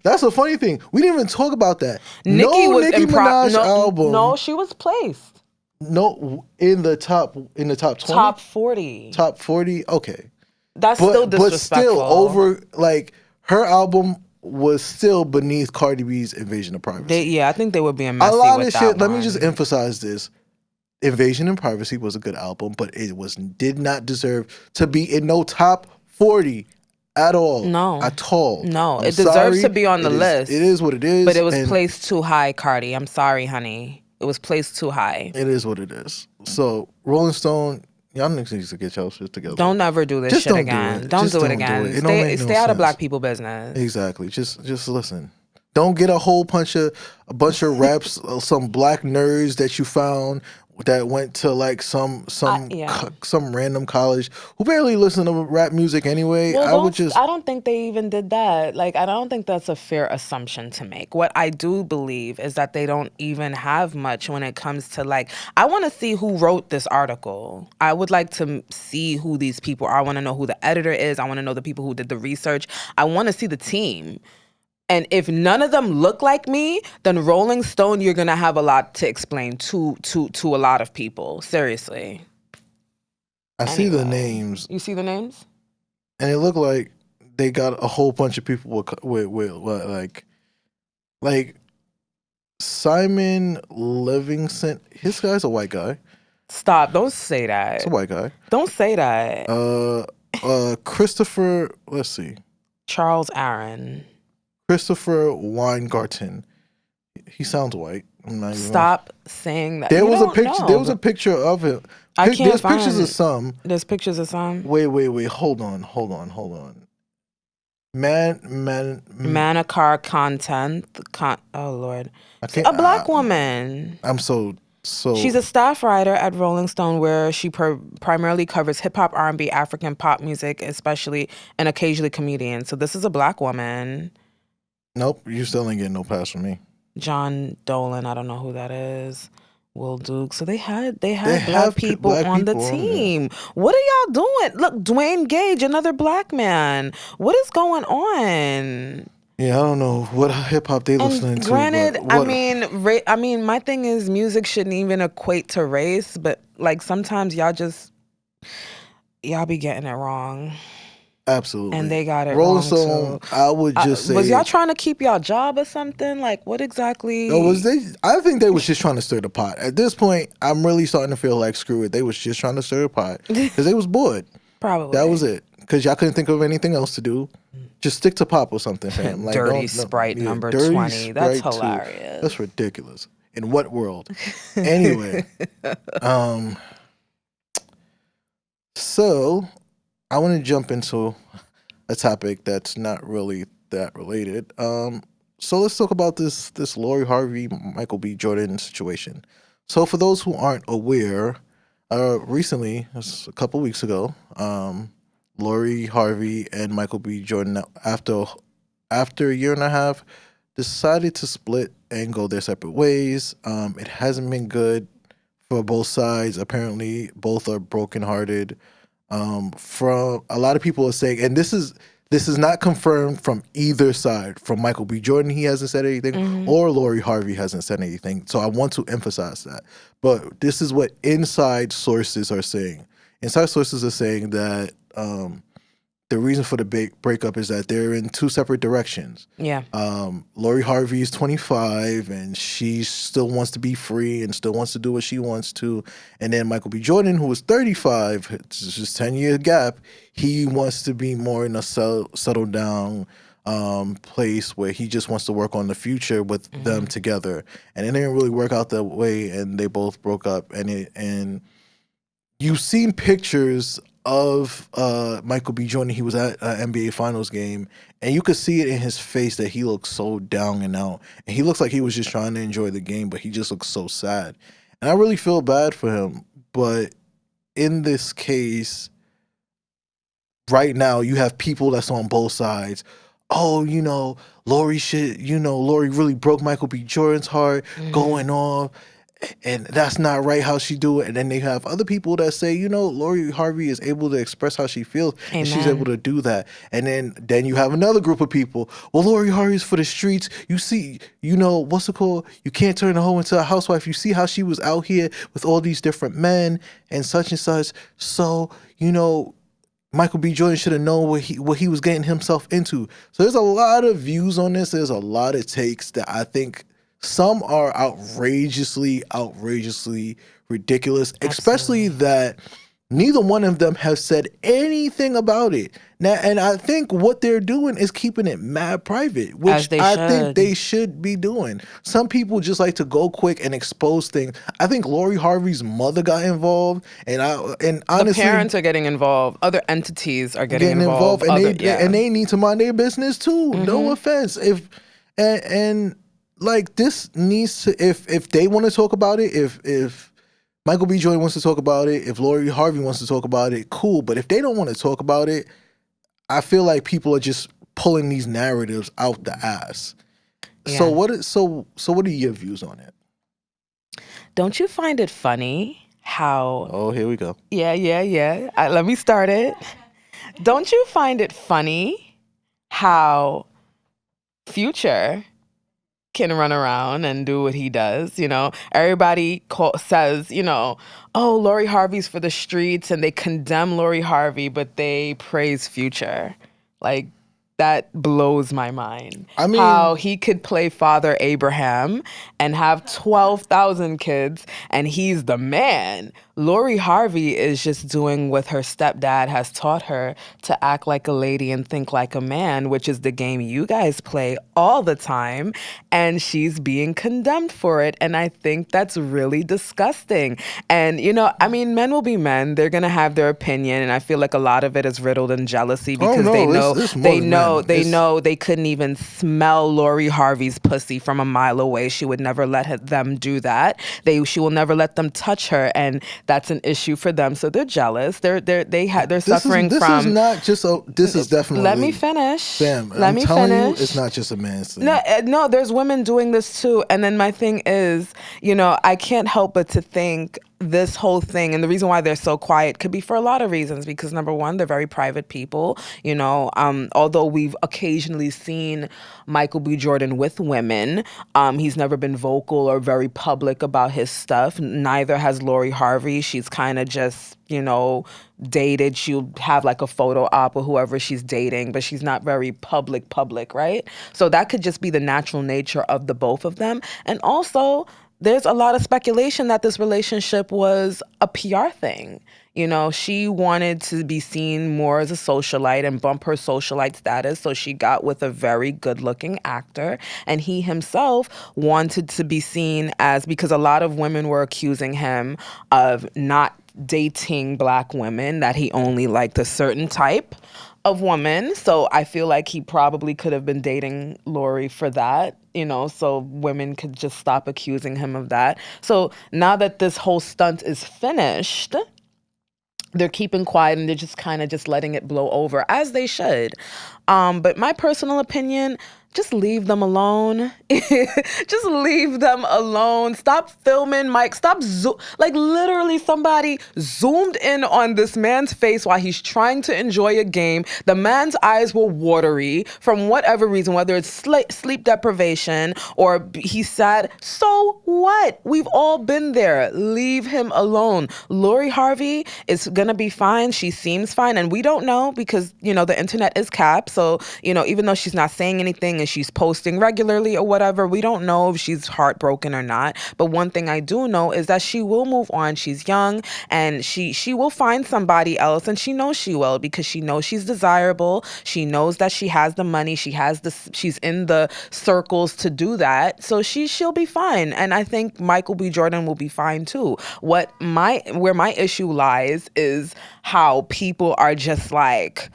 That's a funny thing. We didn't even talk about that. Nicki was Nicki Minaj album. No, she was placed. No, in the top 20? Top 40. Top 40? Okay. That's still disrespectful. But still over, like, her album was still beneath Cardi B's Invasion of Privacy. I think they were being messy a lot with of that shit. Let one. me just emphasize this. Invasion of Privacy was a good album, but it did not deserve to be in no top 40 at all. No. At all. No, I'm it deserves sorry. to be on the list. It is what it is. But it was placed too high, Cardi. I'm sorry, honey. It was placed too high. It is what it is. So, Rolling Stone, y'all niggas need to get y'all shit together. Don't ever do this shit again. Don't do it again. Stay out of black people business. Exactly. Just listen. Don't get a bunch of raps, some black nerds that you found that went to like some random college who barely listen to rap music anyway. Well, I don't think they even did that. Like, I don't think that's a fair assumption to make. What I do believe is that they don't even have much when it comes to like, I want to see who wrote this article. I would like to see who these people are. I want to know who the editor is. I want to know the people who did the research. I want to see the team. And if none of them look like me, then Rolling Stone, you're gonna have a lot to explain to a lot of people. Seriously. I see the names. You see the names? And it looked like they got a whole bunch of people with like Simon Livingston. His guy's a white guy. Stop! Don't say that. It's a white guy. Don't say that. Christopher. Let's see. Charles Aaron. Christopher Weingarten. He sounds white. I'm not even. Stop saying that. There was a picture. There was a picture of him. I can't There's pictures of some. There's pictures of some. Wait. Hold on. Manakar content. Oh Lord. A black woman. I'm so. She's a staff writer at Rolling Stone, where she primarily covers hip hop, R&B, African pop music, especially, and occasionally comedians. So this is a black woman. Nope, you still ain't getting no pass from me. John Dolan, I don't know who that is. Will Duke. So they had black people on the team. What are y'all doing? Look, Dwayne Gage, another black man. What is going on? Yeah, I don't know what hip hop they listening to. Granted, I mean, my thing is music shouldn't even equate to race, but like sometimes y'all be getting it wrong. Absolutely. And they got it Rolling wrong Stone, too. I would just say... Was y'all trying to keep y'all job or something? Like, what exactly... No, I think they was just trying to stir the pot. At this point, I'm really starting to feel like, screw it. They was just trying to stir the pot. Because they was bored. Probably. That was it. Because y'all couldn't think of anything else to do. Just stick to pop or something, fam. Like, Dirty Sprite number 20. That's hilarious. That's ridiculous. In what world? Anyway. So... I want to jump into a topic that's not really that related. So let's talk about this Lori Harvey, Michael B. Jordan situation. So for those who aren't aware, recently, a couple weeks ago, Lori Harvey and Michael B. Jordan, after a year and a half, decided to split and go their separate ways. It hasn't been good for both sides. Apparently, both are brokenhearted. From a lot of people are saying, and this is this is not confirmed from either side. From Michael B. Jordan, he hasn't said anything, or Lori Harvey hasn't said anything. So I want to emphasize that. But this is what inside sources are saying. Inside sources are saying that the reason for the big breakup is that they're in two separate directions. Yeah. Lori Harvey is 25 and she still wants to be free and still wants to do what she wants to. And then Michael B. Jordan, who is 35, it's just 10-year gap, he wants to be more in a settled down place where he just wants to work on the future with them together. And it didn't really work out that way, and they both broke up. And you've seen pictures of Michael B. Jordan. He was at an NBA Finals game, and you could see it in his face that he looks so down and out. And he looks like he was just trying to enjoy the game, but he just looks so sad. And I really feel bad for him. But in this case, right now, you have people that's on both sides. Oh, Lori Lori really broke Michael B. Jordan's heart, going off. And that's not right how she do it. And then they have other people that say, Lori Harvey is able to express how she feels. Amen. And she's able to do that. And then you have another group of people. Well, Lori Harvey's for the streets. You see, what's it called? You can't turn a hoe into a housewife. You see how she was out here with all these different men and such and such. So, Michael B. Jordan should have known what he was getting himself into. So there's a lot of views on this. There's a lot of takes that I think some are outrageously ridiculous, especially that neither one of them have said anything about it. Now, and I think what they're doing is keeping it mad private, which I think they should be doing. Some people just like to go quick and expose things. I think Lori Harvey's mother got involved, and honestly, the parents are getting involved. Other entities are getting involved, and they need to mind their business too. No offense, like this needs to, if they want to talk about it, if Michael B. Jordan wants to talk about it, if Lori Harvey wants to talk about it, cool. But if they don't want to talk about it, I feel like people are just pulling these narratives out the ass. Yeah. So what are your views on it? Don't you find it funny how? Oh, here we go. Yeah. Let me start it. Don't you find it funny how Future can run around and do what he does? Everybody says, oh, Lori Harvey's for the streets, and they condemn Lori Harvey, but they praise Future. Like, that blows my mind. I mean, how he could play Father Abraham and have 12,000 kids, and he's the man. Lori Harvey is just doing what her stepdad has taught her, to act like a lady and think like a man, which is the game you guys play all the time, and she's being condemned for it. And I think that's really disgusting. And, men will be men. They're going to have their opinion, and I feel like a lot of it is riddled in jealousy because they know they couldn't even smell Lori Harvey's pussy from a mile away. She would never let them do that. She will never let them touch her, and that's an issue for them. So they're jealous. They're suffering from. This is definitely. Let me finish. Sam, I'm telling you, it's not just a man's thing. No, there's women doing this too. And then my thing is, I can't help but to think this whole thing, and the reason why they're so quiet could be for a lot of reasons, because number one, they're very private people. Although we've occasionally seen Michael B. Jordan with women, he's never been vocal or very public about his stuff. Neither has Lori Harvey. She's kind of just, dated. She'll have like a photo op with whoever she's dating, but she's not very public, right? So that could just be the natural nature of the both of them. And also, there's a lot of speculation that this relationship was a PR thing. She wanted to be seen more as a socialite and bump her socialite status, so she got with a very good-looking actor. And he himself wanted to be seen as, because a lot of women were accusing him of not dating black women, that he only liked a certain type of woman. So I feel like he probably could have been dating Lori for that, so women could just stop accusing him of that. So now that this whole stunt is finished, they're keeping quiet and they're just kind of just letting it blow over, as they should. But my personal opinion, just leave them alone. Just leave them alone. Stop filming, Mike. Stop like literally somebody zoomed in on this man's face while he's trying to enjoy a game. The man's eyes were watery from whatever reason, whether it's sleep deprivation or he's sad. So what? We've all been there. Leave him alone. Lori Harvey is gonna be fine. She seems fine, and we don't know because the internet is capped. So even though she's not saying anything and she's posting regularly or whatever, we don't know if she's heartbroken or not. But one thing I do know is that she will move on. She's young and she will find somebody else, and she knows she will because she knows she's desirable. She knows that she has the money. She's in the circles to do that. So she'll be fine. And I think Michael B. Jordan will be fine too. Where my issue lies is how people are just like,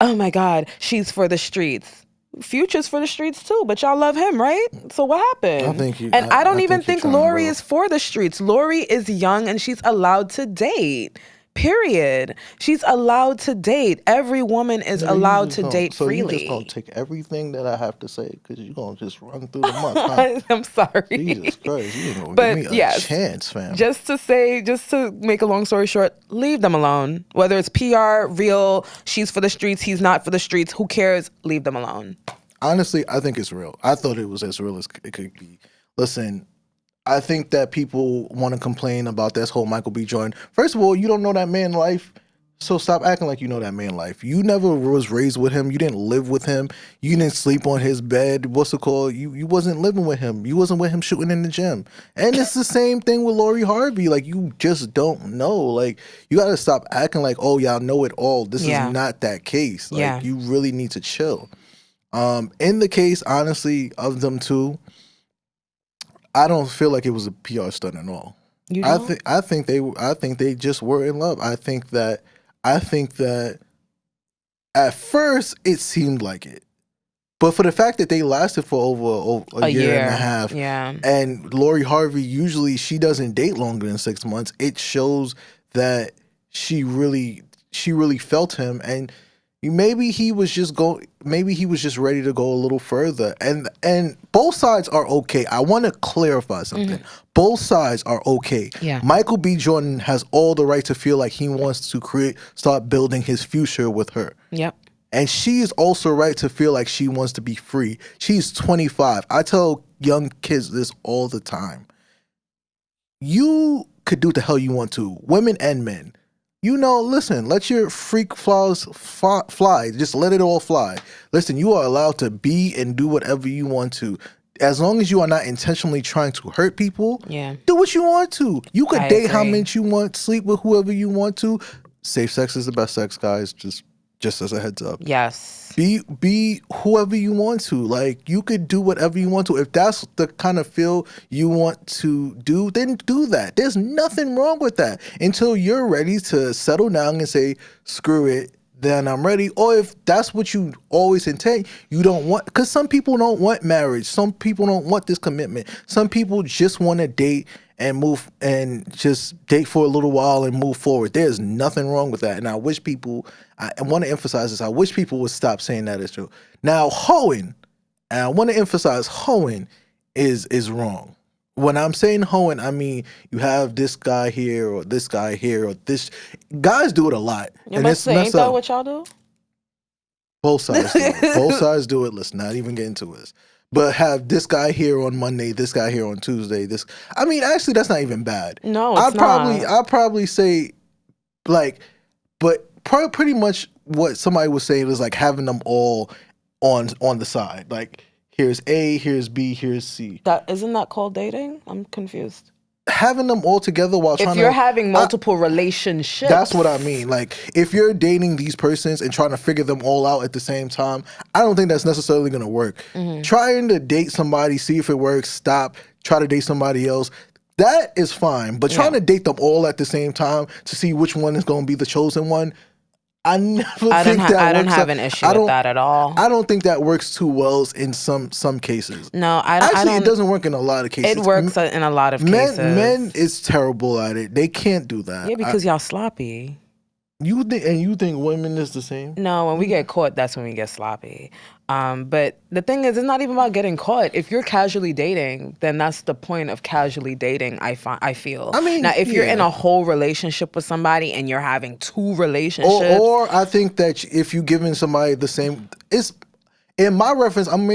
oh my God, she's for the streets. Future's for the streets too, but y'all love him, right? So what happened? I don't even think Lori is for the streets. Lori is young and she's allowed to date. Period. She's allowed to date. Every woman is allowed to date freely. So you just gonna take everything that I have to say because you're gonna just run through the muck, huh? I'm sorry. Jesus Christ, you ain't gonna give me a chance, fam. Just to make a long story short, leave them alone. Whether it's PR, real, she's for the streets, he's not for the streets, who cares? Leave them alone. Honestly, I think it's real. I thought it was as real as it could be. Listen, I think that people want to complain about this whole Michael B. Jordan. First of all, you don't know that man's life, so stop acting like you know that man's life. You never was raised with him. You didn't live with him. You didn't sleep on his bed. What's it called? You wasn't living with him. You wasn't with him shooting in the gym. And it's the same thing with Lori Harvey. Like, you just don't know. Like, you got to stop acting like, oh, y'all know it all. This is not that case. Like, you really need to chill. In the case, honestly, of them two, I don't feel like it was a PR stunt at all. You don't? I think they just were in love. I think that at first it seemed like it, but for the fact that they lasted for over a year and a half, and Lori Harvey, usually she doesn't date longer than 6 months. It shows that she really felt him, and maybe he was just ready to go a little further. And both sides are okay. I want to clarify something. Both sides are okay. Yeah. Michael B. Jordan has all the right to feel like he wants to start building his future with her. Yep. And she is also right to feel like she wants to be free. She's 25. I tell young kids this all the time. You could do what the hell you want to, women and men. Listen, let your freak flaws fly. Just let it all fly. Listen, you are allowed to be and do whatever you want to. As long as you are not intentionally trying to hurt people, do what you want to. You could date how much you want, sleep with whoever you want to. Safe sex is the best sex, guys. Just as a heads up. Yes. Be whoever you want to. Like, you could do whatever you want to. If that's the kind of feel you want to do, then do that. There's nothing wrong with that until you're ready to settle down and say, screw it, then I'm ready. Or if that's what you always intend, you don't want, because some people don't want marriage. Some people don't want this commitment. Some people just want to date and move and just date for a little while and move forward. There's nothing wrong with that. And I wish people, I want to emphasize this, I wish people would stop saying that is true. Now, hoeing, and I want to emphasize hoeing is wrong. When I'm saying hoeing, I mean you have this guy here or this guy here or this. Guys do it a lot. And it's ain't that what y'all do? Both sides do it. Both sides do it. Let's not even get into this. But have this guy here on Monday, this guy here on Tuesday. Actually, that's not even bad. No, it's not. I'd probably say, like, but pretty much what somebody was saying was like having them all on the side. Like, here's A, here's B, here's C. Isn't that called dating? I'm confused. Having them all together while trying to... If you're having multiple relationships... That's what I mean. Like, if you're dating these persons and trying to figure them all out at the same time, I don't think that's necessarily going to work. Trying to date somebody, see if it works, stop, try to date somebody else, that is fine. But trying to date them all at the same time to see which one is going to be the chosen one, I don't have an issue with that at all. I don't think that works too well in some cases. No, it doesn't work in a lot of cases. It works in a lot of cases. Men is terrible at it. They can't do that. Yeah, because y'all sloppy. You think women is the same? No, when we get caught, that's when we get sloppy. But the thing is, it's not even about getting caught. If you're casually dating, then that's the point of casually dating, I feel. I mean, Now, if you're in yeah. a whole relationship with somebody and you're having two relationships, Or I think that if you giving somebody the same, it's in my reference. I'm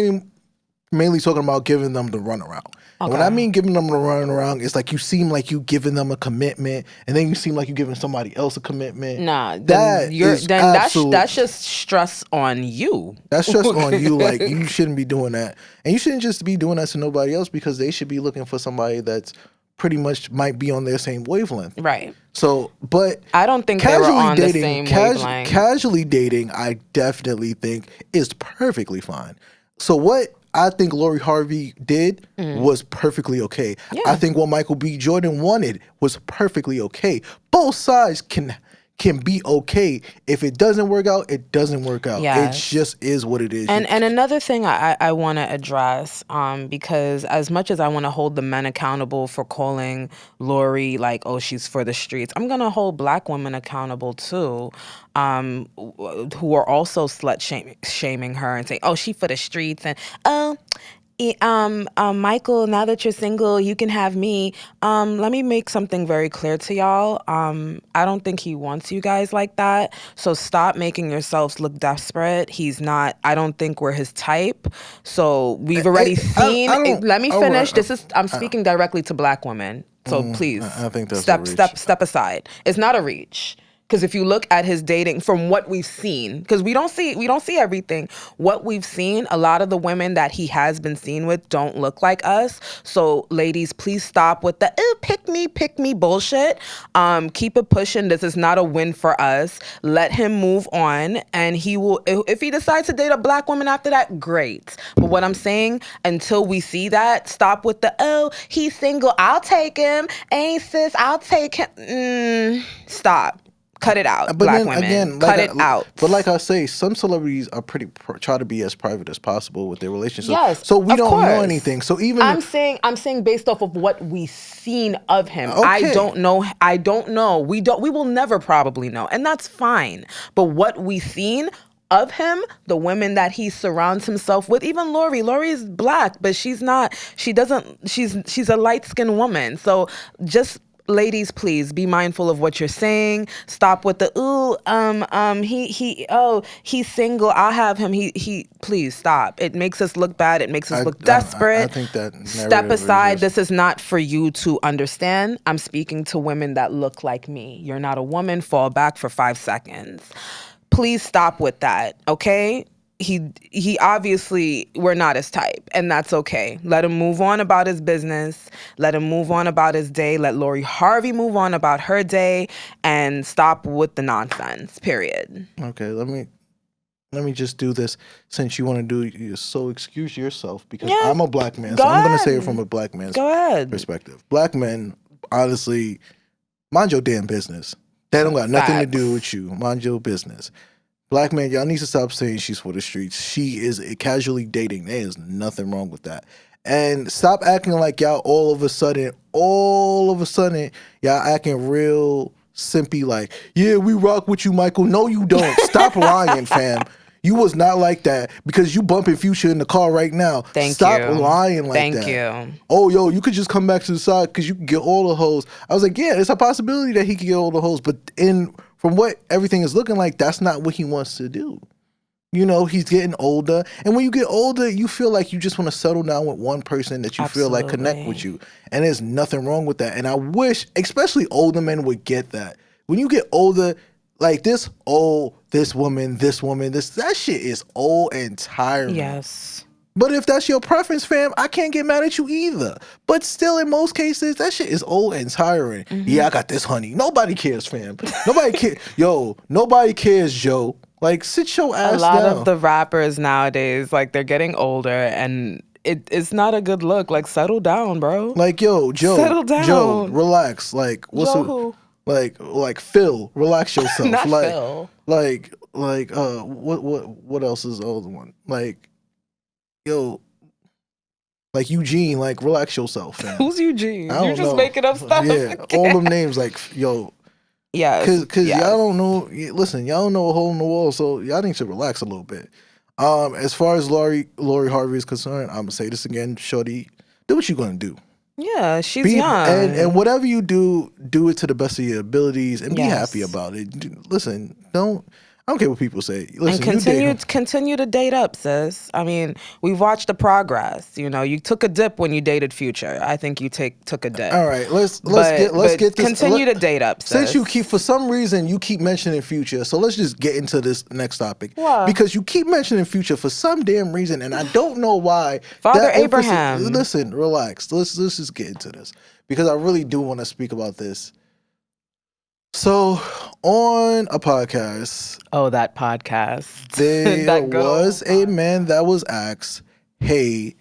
mainly talking about giving them the runaround. And when I okay. mean giving them the runaround, it's like you seem like you giving them a commitment, and then you seem like you giving somebody else a commitment. Nah, then That is that's just stress on you. that's just on you. Like, you shouldn't be doing that, and you shouldn't just be doing that to nobody else, because they should be looking for somebody that's pretty much might be on their same wavelength. Right. So, but I don't think they were on the same wavelength. casually dating, I definitely think is perfectly fine. So what I think Lori Harvey did was perfectly okay. Yeah. I think what Michael B. Jordan wanted was perfectly okay. Both sides can be okay. If it doesn't work out, it doesn't work out. Yes. It just is what it is. And another thing I want to address, because as much as I want to hold the men accountable for calling Lori like, oh, she's for the streets, I'm gonna hold Black women accountable too, who are also shaming her and saying, oh, she for the streets, and oh. Michael, now that you're single, you can have me. Let me make something very clear to y'all. I don't think he wants you guys like that. So stop making yourselves look desperate. He's not. I don't think we're his type. So we've already seen. Let me finish. I'm speaking directly to Black women. So please, I think that's a reach. step aside. It's not a reach. Because if you look at his dating, from what we've seen, because we don't see everything. What we've seen, a lot of the women that he has been seen with don't look like us. So, ladies, please stop with the pick me bullshit. Keep it pushing. This is not a win for us. Let him move on, and he will. If he decides to date a Black woman after that, great. But what I'm saying, until we see that, stop with the he's single, I'll take him. Ain't sis, I'll take him. Stop. Cut it out, But Black then women. again, Cut it out. But like I say, some celebrities are try to be as private as possible with their relationships. Yes, so we of don't course. know anything. So even I'm saying based off of what we've seen of him. Okay. I don't know. We will never probably know, and that's fine. But what we've seen of him, the women that he surrounds himself with, even Lori is Black, but she's not. She's a light-skinned woman. So just. Ladies, please be mindful of what you're saying. Stop with the he's single, I'll have him. He please stop. It makes us look bad. It makes us look desperate. I think that step aside. This is not for you to understand. I'm speaking to women that look like me. You're not a woman. Fall back for 5 seconds. Please stop with that, okay? He obviously, we're not his type, and that's okay. Let him move on about his business. Let him move on about his day. Let Lori Harvey move on about her day, and stop with the nonsense, period. Okay, let me just do this since you want to do it. So excuse yourself, because I'm a Black man, so I'm going to say it from a Black man's perspective. Black men, honestly, mind your damn business. They don't got nothing to do with you. Mind your business. Black man, y'all need to stop saying she's for the streets. She is casually dating. There is nothing wrong with that. And stop acting like y'all all of a sudden, y'all acting real simpy like, yeah, we rock with you, Michael. No, you don't. Stop lying, fam. You was not like that, because you bumping Future in the car right now. Stop lying like that. Thank you. Oh, yo, you could just come back to the side because you can get all the hoes. I was like, yeah, it's a possibility that he could get all the hoes, but from what everything is looking like, that's not what he wants to do. You know, he's getting older. And when you get older, you feel like you just want to settle down with one person that you feel like connect with you. And there's nothing wrong with that. And I wish, especially older men, would get that. When you get older, like this woman, that shit is old and tiring. Yes. But if that's your preference, fam, I can't get mad at you either. But still, in most cases, that shit is old and tiring. Mm-hmm. Yeah, I got this honey. Nobody cares, fam. Nobody cares. Yo, nobody cares, Joe. Like, sit your ass down. A lot of the rappers nowadays, like, they're getting older, and it's not a good look. Like, settle down, bro. Like, yo, Joe. Settle down. Joe, relax. Like, like Phil, relax yourself. Not like, Phil. What else is the other one? Like, yo, like Eugene, like, relax yourself, fam. Who's Eugene? I don't You're just know. making up stuff. Yeah, all them names, like, yo, Yes, Cause yes. y'all don't know. Listen, y'all don't know a hole in the wall, so y'all need to relax a little bit. As far as Lori Harvey is concerned, I'm gonna say this again, shorty. Do what you gonna do. Yeah, she's Be and young. whatever you do, do it to the best of your abilities and be happy Yes. about it. Listen, I don't care what people say. And Listen, you date. continue to date up, sis. I mean, we've watched the progress. You know, you took a dip when you dated Future. I think you took a All dip. right, let's But get this. continue to date up, Since you sis. keep for some reason you keep mentioning Future, so let's just get into this next topic What? because you keep mentioning Future for some damn reason, and I don't know why. Father That emphasis. Abraham. Listen, relax. Let's just get into this because I really do want to speak about this. So, on a podcast, Oh, that podcast. there That good was old a podcast. man that was asked, "Hey,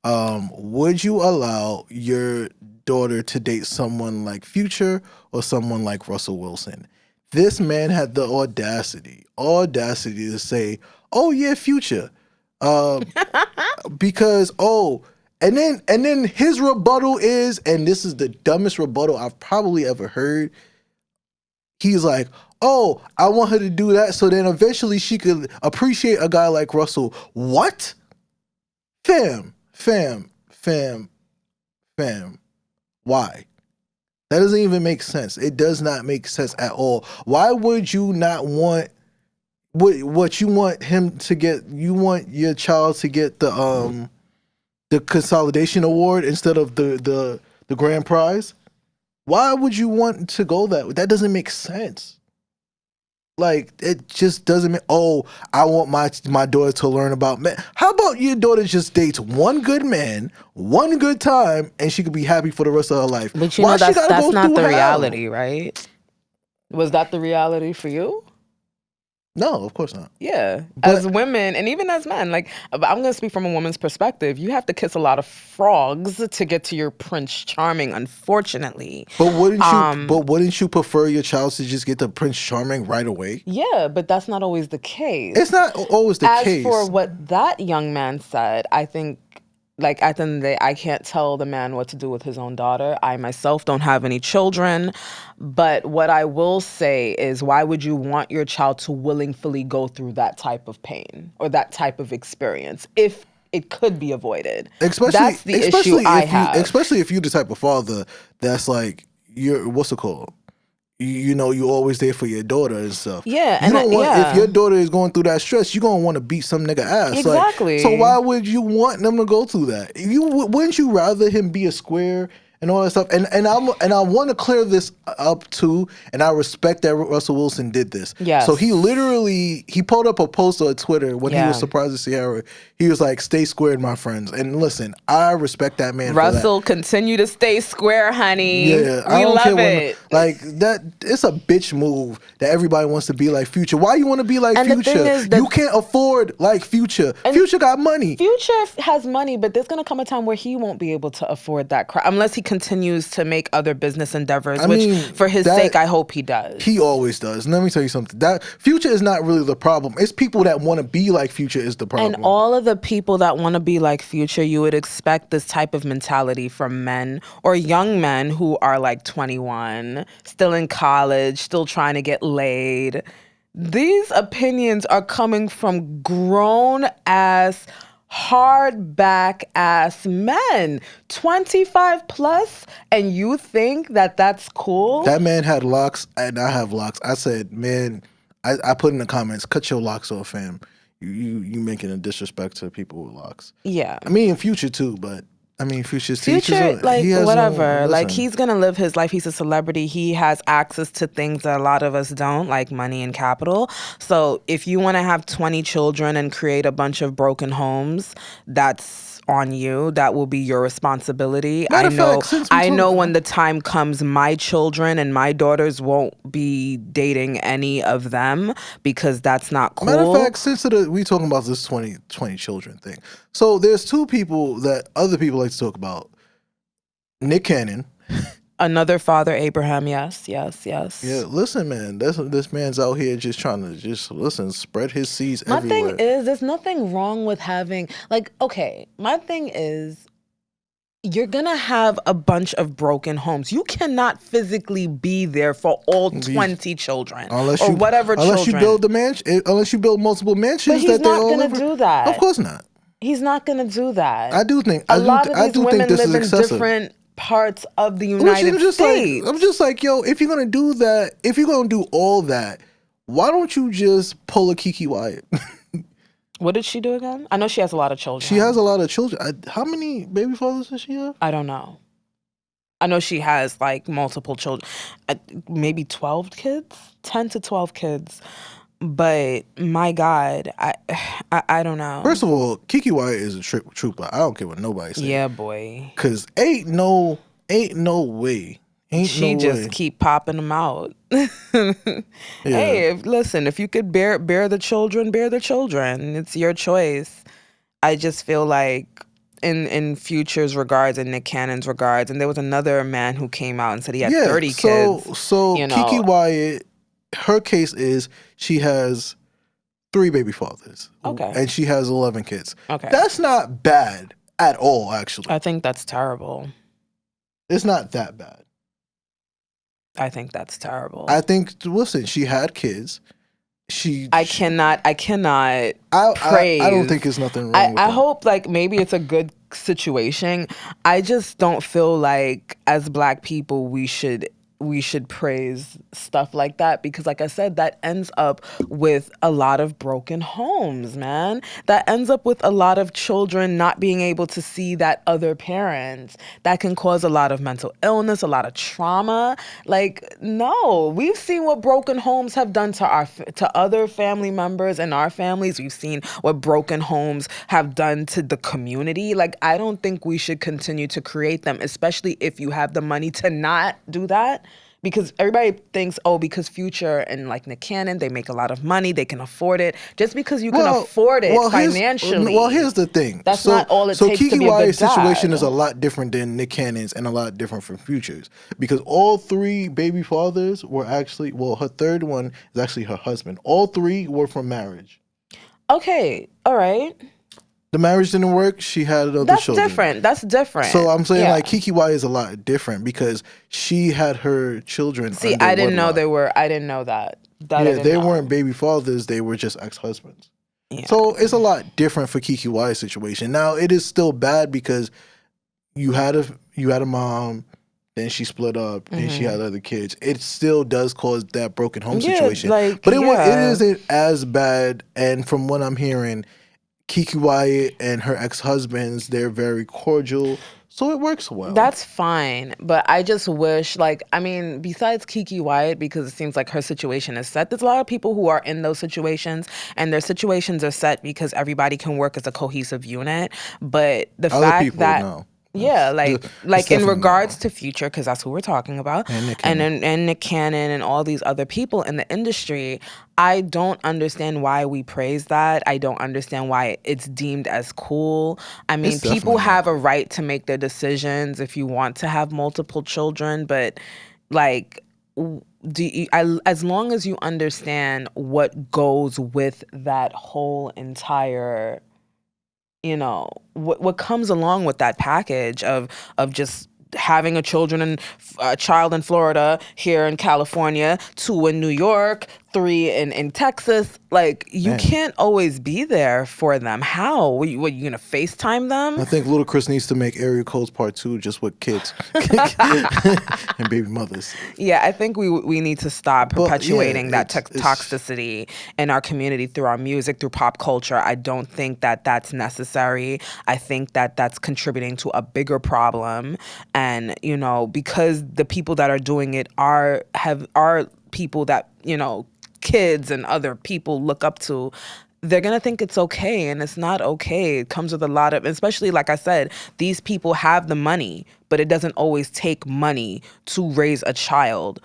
would you allow your daughter to date someone like Future or someone like Russell Wilson?" This man had the audacity to say, "Oh yeah, Future," uh, because and then his rebuttal is, and this is the dumbest rebuttal I've probably ever heard. He's like, "Oh, I want her to do that so then eventually she could appreciate a guy like Russell." What? Fam, fam, fam, fam. Why? That doesn't even make sense. It does not make sense at all. Why would you not want what you want him to get? You want your child to get the consolidation award instead of the grand prize? Why would you want to go that way? That doesn't make sense. Like it just doesn't. Oh, I want my daughter to learn about men. How about your daughter just dates one good man, one good time, and she could be happy for the rest of her life? But you Why know she that's gotta that's go not through the hell? reality, right? Was that the reality for you? No, of course not. Yeah, But as women and even as men, like I'm going to speak from a woman's perspective. You have to kiss a lot of frogs to get to your Prince Charming, unfortunately. wouldn't you prefer your child to just get the Prince Charming right away? Yeah, but that's not always the It's case. not always the As for case. what that young man said, I think, like, at the end of the day, I can't tell the man what to do with his own daughter. I myself don't have any children. But what I will say is, why would you want your child to willingly go through that type of pain or that type of experience if it could be avoided? Especially That's the issue I have. especially if you the type of father that's like you're what's it called? You know, you always there for your daughter and stuff. Yeah, You don't want if yeah, your daughter is going through that stress, you're gonna want to beat some nigga ass. Like, so exactly. why would you want them to go through that? Wouldn't you rather him be a square and all that stuff? And I want to clear this up too. And I respect that Russell Wilson did this. So Yes. he pulled up a post on Twitter when he was Yeah. surprised to see her. He was like, "Stay squared, my friends." And listen, I respect that man for that. Russell, continue to stay square, honey. Yeah, I We don't care love when it. like that. It's a bitch move that everybody wants to be like Future. Why you want to be like And the thing Future? is You that can't afford like Future. And Future got money, Future has money, but there's gonna come a time where he won't be able to afford that crap unless he continues to make other business endeavors. I Which, mean, for his that sake, I hope he does. he always does. And let me tell you something. That Future is not really the problem. It's people that want to be like Future is the And problem. all of the people that want to be like Future, you would expect this type of mentality from men or young men who are like 21, still in college, still trying to get laid. These opinions are coming from grown ass, hardback ass men, 25 plus, and you think that that's cool? That man had locks, and I have locks. I said, man, I put in the comments, cut your locks off, fam. You making a disrespect to people with locks. Yeah. I mean, Future too, but I mean, Future's teachers. Future, like, He has whatever. Like, listen. he's gonna live his life. He's a celebrity. He has access to things that a lot of us don't, like money and capital. So if you want to have 20 children and create a bunch of broken homes, that's on you. That will be your responsibility. Matter of fact, since we I know talk, when the time comes, my children and my daughters won't be dating any of them because that's not cool. matter of fact, since we talking about this 20 children thing, so there's two people that other people like to talk about. Nick Cannon. Another Father Abraham, yes. Yeah, listen, man. This man's out here just trying to listen, spread his seeds My everywhere. thing is, there's nothing wrong with having, like, okay, my thing is, you're gonna have a bunch of broken homes. You cannot physically be there for all 20 children or whatever unless you children. build unless you build multiple mansions But he's that they not all gonna live. do Of that. course not. He's not gonna do that. I do think A lot of these women this live is in excessive. different parts of the Which United States. I'm just like, yo, if you're gonna do that, if you're gonna do all that, why don't you just pull a Kiki Wyatt? What did she do again? I know she has a lot of children. She has a lot of children. How many baby fathers does she have? I don't know. I know she has like multiple children, maybe 12 kids, 10 to 12 kids. But my God, I don't know. First of all, Kiki Wyatt is a trooper. I don't care what nobody says. Yeah, boy. Cause ain't no way. She just keep popping them out. Hey, listen, if you could bear the children, bear the children. It's your choice. I just feel like in Future's regards and Nick Cannon's regards, and there was another man who came out and said he had 30 kids. So Kiki Wyatt, her case is she has 3 baby fathers. Okay. And she has 11 kids. Okay. That's not bad at all, actually. I think that's terrible. It's not that bad. I think that's terrible. I think, listen, she had kids. I cannot praise. I don't think there's nothing wrong with I that. hope like maybe it's a good situation. I just don't feel like as Black people we should praise stuff like that, because like I said, that ends up with a lot of broken homes, man. That ends up with a lot of children not being able to see that other parent. That can cause a lot of mental illness, a lot of trauma. Like, no, we've seen what broken homes have done to other family members in our families. We've seen what broken homes have done to the community. Like, I don't think we should continue to create them, especially if you have the money to not do that. Because everybody thinks, oh, because Future and like Nick Cannon, they make a lot of money, they can afford it. Just because you can afford it financially. Here's the thing. That's not all it takes to be a good So Kiki Wyatt's situation dad. is a lot different than Nick Cannon's and a lot different from Future's. Because all 3 baby fathers were actually, her third one is actually her husband. All 3 were from marriage. Okay, all right. The marriage didn't work. She had other children. That's different. So I'm saying like Kiki Wyatt is a lot different because she had her children. See, I didn't know they were. I didn't know that. They weren't baby fathers. They were just ex-husbands. Yeah. So it's a lot different for Kiki Wyatt's situation. Now it is still bad because you had a mom, then she split up, and she had other kids. It still does cause that broken home situation. But it isn't as bad. And from what I'm hearing, Kiki Wyatt and her ex-husbands, they're very cordial. So it works well. That's fine. But I just wish, besides Kiki Wyatt, because it seems like her situation is set, there's a lot of people who are in those situations, and their situations are set because everybody can work as a cohesive unit. But the fact that... No. Yeah, like in regards to Future, because that's who we're talking about, and Nick Cannon and all these other people in the industry, I don't understand why we praise that. I don't understand why it's deemed as cool. I mean, people have a right to make their decisions if you want to have multiple children, but like, as long as you understand what goes with that whole entire... what comes along with that package of just having a child in Florida, here in California, 2 in New York, 3 in Texas. Like, you can't always be there for them. How? What, you gonna FaceTime them? I think Ludacris needs to make Area Codes Part 2 just with kids and baby mothers. Yeah, I think we need to stop perpetuating that toxicity in our community through our music, through pop culture. I don't think that that's necessary. I think that that's contributing to a bigger problem. And, because the people that are doing it are people that, kids and other people look up to, they're going to think it's okay, and it's not okay. It comes with a lot of, especially like I said, these people have the money, but it doesn't always take money to raise a child.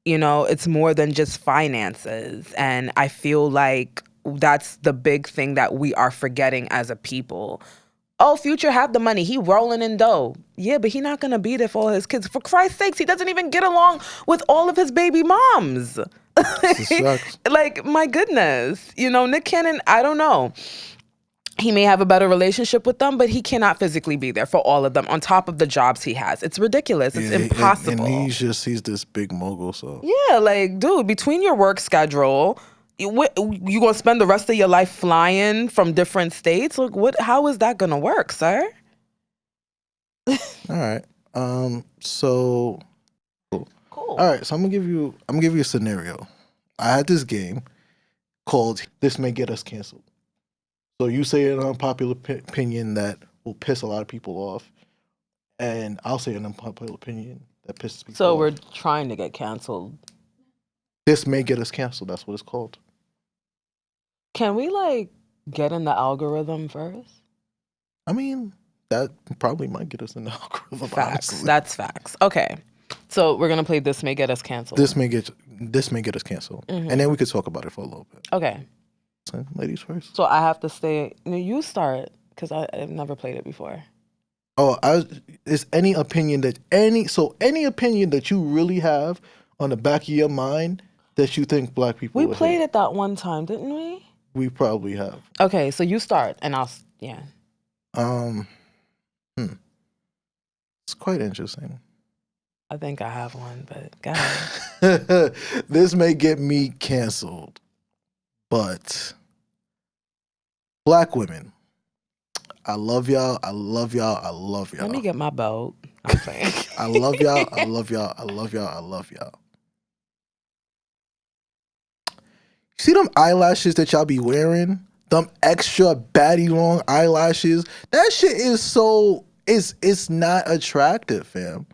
It's more than just finances. And I feel like that's the big thing that we are forgetting as a people. Oh, Future have the money. He rolling in dough. Yeah, but he not going to be there for all his kids. For Christ's sakes, he doesn't even get along with all of his baby moms. Like, my goodness. Nick Cannon, I don't know. He may have a better relationship with them, but he cannot physically be there for all of them on top of the jobs he has. It's ridiculous. It's impossible. And he's this big mogul, so. Yeah, like, dude, between your work schedule, you gonna spend the rest of your life flying from different states? Like, how is that gonna work, sir? All right. So cool. All right, so I'm gonna give you a scenario. I had this game called This May Get Us Canceled. So you say an unpopular opinion that will piss a lot of people off, and I'll say an unpopular opinion that pisses people off. So we're trying to get canceled. This May Get Us Canceled. That's what it's called. Can we, like, get in the algorithm first? I mean, that probably might get us in the algorithm. Facts. Honestly. That's facts. Okay. So we're gonna play This May Get Us Canceled. This may get us canceled, and then we could talk about it for a little bit. Okay. So, ladies first. So I have to stay. No, you start because I've never played it before. Oh, is any opinion that you really have on the back of your mind that you think black people? We played it that one time, didn't we? We probably have. Okay, so you start, and I'll yeah. It's quite interesting. I think I have one, but go ahead. This may get me canceled, but black women, I love y'all. I love y'all. I love y'all. Let me get my belt. I'm saying. I love y'all. I love y'all. I love y'all. I love y'all. See them eyelashes that y'all be wearing? Them extra baddie long eyelashes? That shit is so... It's not attractive, fam.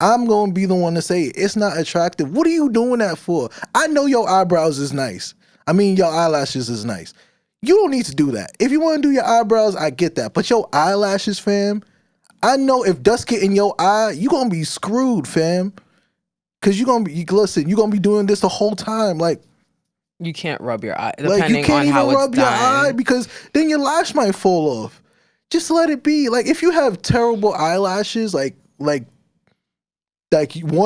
I'm going to be the one to say it. It's not attractive. What are you doing that for? I know your eyebrows is nice. I mean, your eyelashes is nice. You don't need to do that. If you want to do your eyebrows, I get that. But your eyelashes, fam, I know if dust get in your eye, you going to be screwed, fam. Because you're going to be doing this the whole time. Like, you can't rub your eye, depending like you can't on even how it's rub your done. eye because then your lash might fall off. Just let it be. Like, if you have terrible eyelashes, like one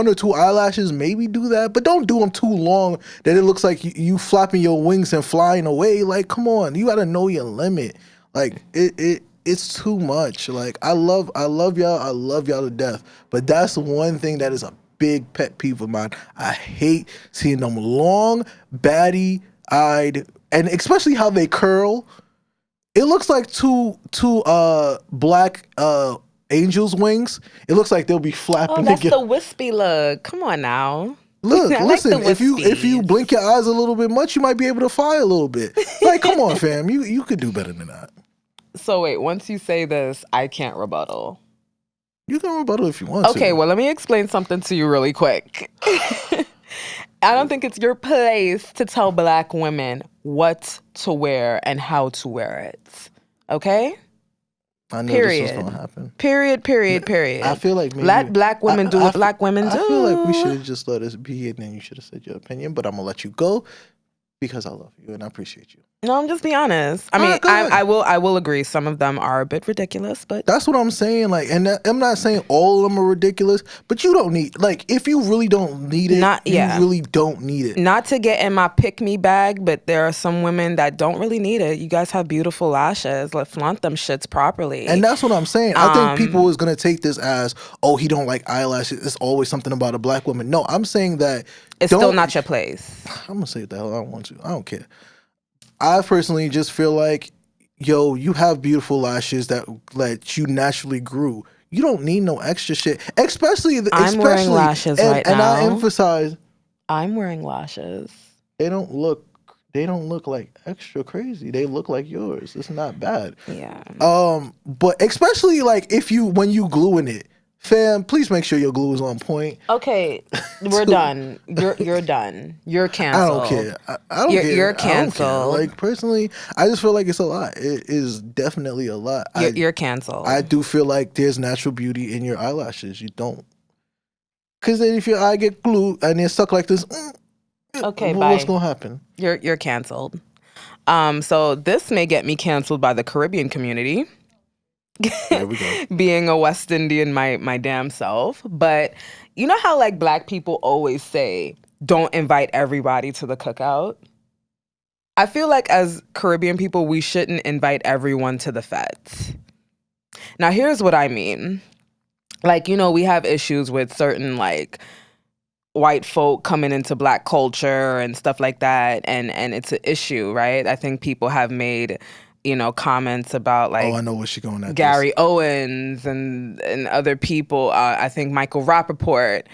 or two eyelashes, maybe do that, but don't do them too long that it looks like you flapping your wings and flying away. Like, come on, you gotta know your limit. Like, it's too much. Like, I love y'all. I love y'all to death, but that's one thing that is a big pet peeve of mine. I hate seeing them long, batty-eyed, and especially how they curl. It looks like two black angels' wings. It looks like they'll be flapping. Oh, that's the wispy look. Come on now. Look, listen. Like if you blink your eyes a little bit much, you might be able to fly a little bit. Like, come on, fam. You could do better than that. So wait, once you say this, I can't rebuttal. You can rebuttal if you want to. Okay, well, let me explain something to you really quick. I don't think it's your place to tell black women what to wear and how to wear it. Okay? I knew this was going to happen. Period. I feel like maybe... Let black women do what black women do. I feel like we should have just let us be and then you should have said your opinion, but I'm going to let you go because I love you and I appreciate you. No, I'm just being honest. I mean, I will agree. Some of them are a bit ridiculous, but that's what I'm saying. Like, and I'm not saying all of them are ridiculous, but you don't need, like, if you really don't need it, you really don't need it. Not to get in my pick me bag, but there are some women that don't really need it. You guys have beautiful lashes. Let's flaunt them shits properly. And that's what I'm saying. I think people is gonna take this as, oh, he don't like eyelashes. It's always something about a black woman. No, I'm saying that it's still not your place. I'm gonna say what the hell I want to. I don't care. I personally just feel like, yo, you have beautiful lashes that you naturally grew. You don't need no extra shit. I'm wearing lashes right now. And I emphasize, I'm wearing lashes. They don't look like extra crazy. They look like yours. It's not bad. Yeah. But especially like when you gluing it. Fam, please make sure your glue is on point. Okay, we're done. You're done. You're canceled. I don't care. I don't care. You're canceled. Like, personally, I just feel like it's a lot. It is definitely a lot. You're canceled. I do feel like there's natural beauty in your eyelashes. You don't. Because then if your eye get glued and it's stuck like this, okay, what's going to happen? You're canceled. So this may get me canceled by the Caribbean community. There we go. Being a West Indian my damn self. But you know how like black people always say, don't invite everybody to the cookout? I feel like as Caribbean people, we shouldn't invite everyone to the feds. Now, here's what I mean. Like, we have issues with certain, like, white folk coming into black culture and stuff like that, and it's an issue, right? I think people have made, comments about, like, I know where she's going at Gary this. Owens and other people. I think Michael Rappaport.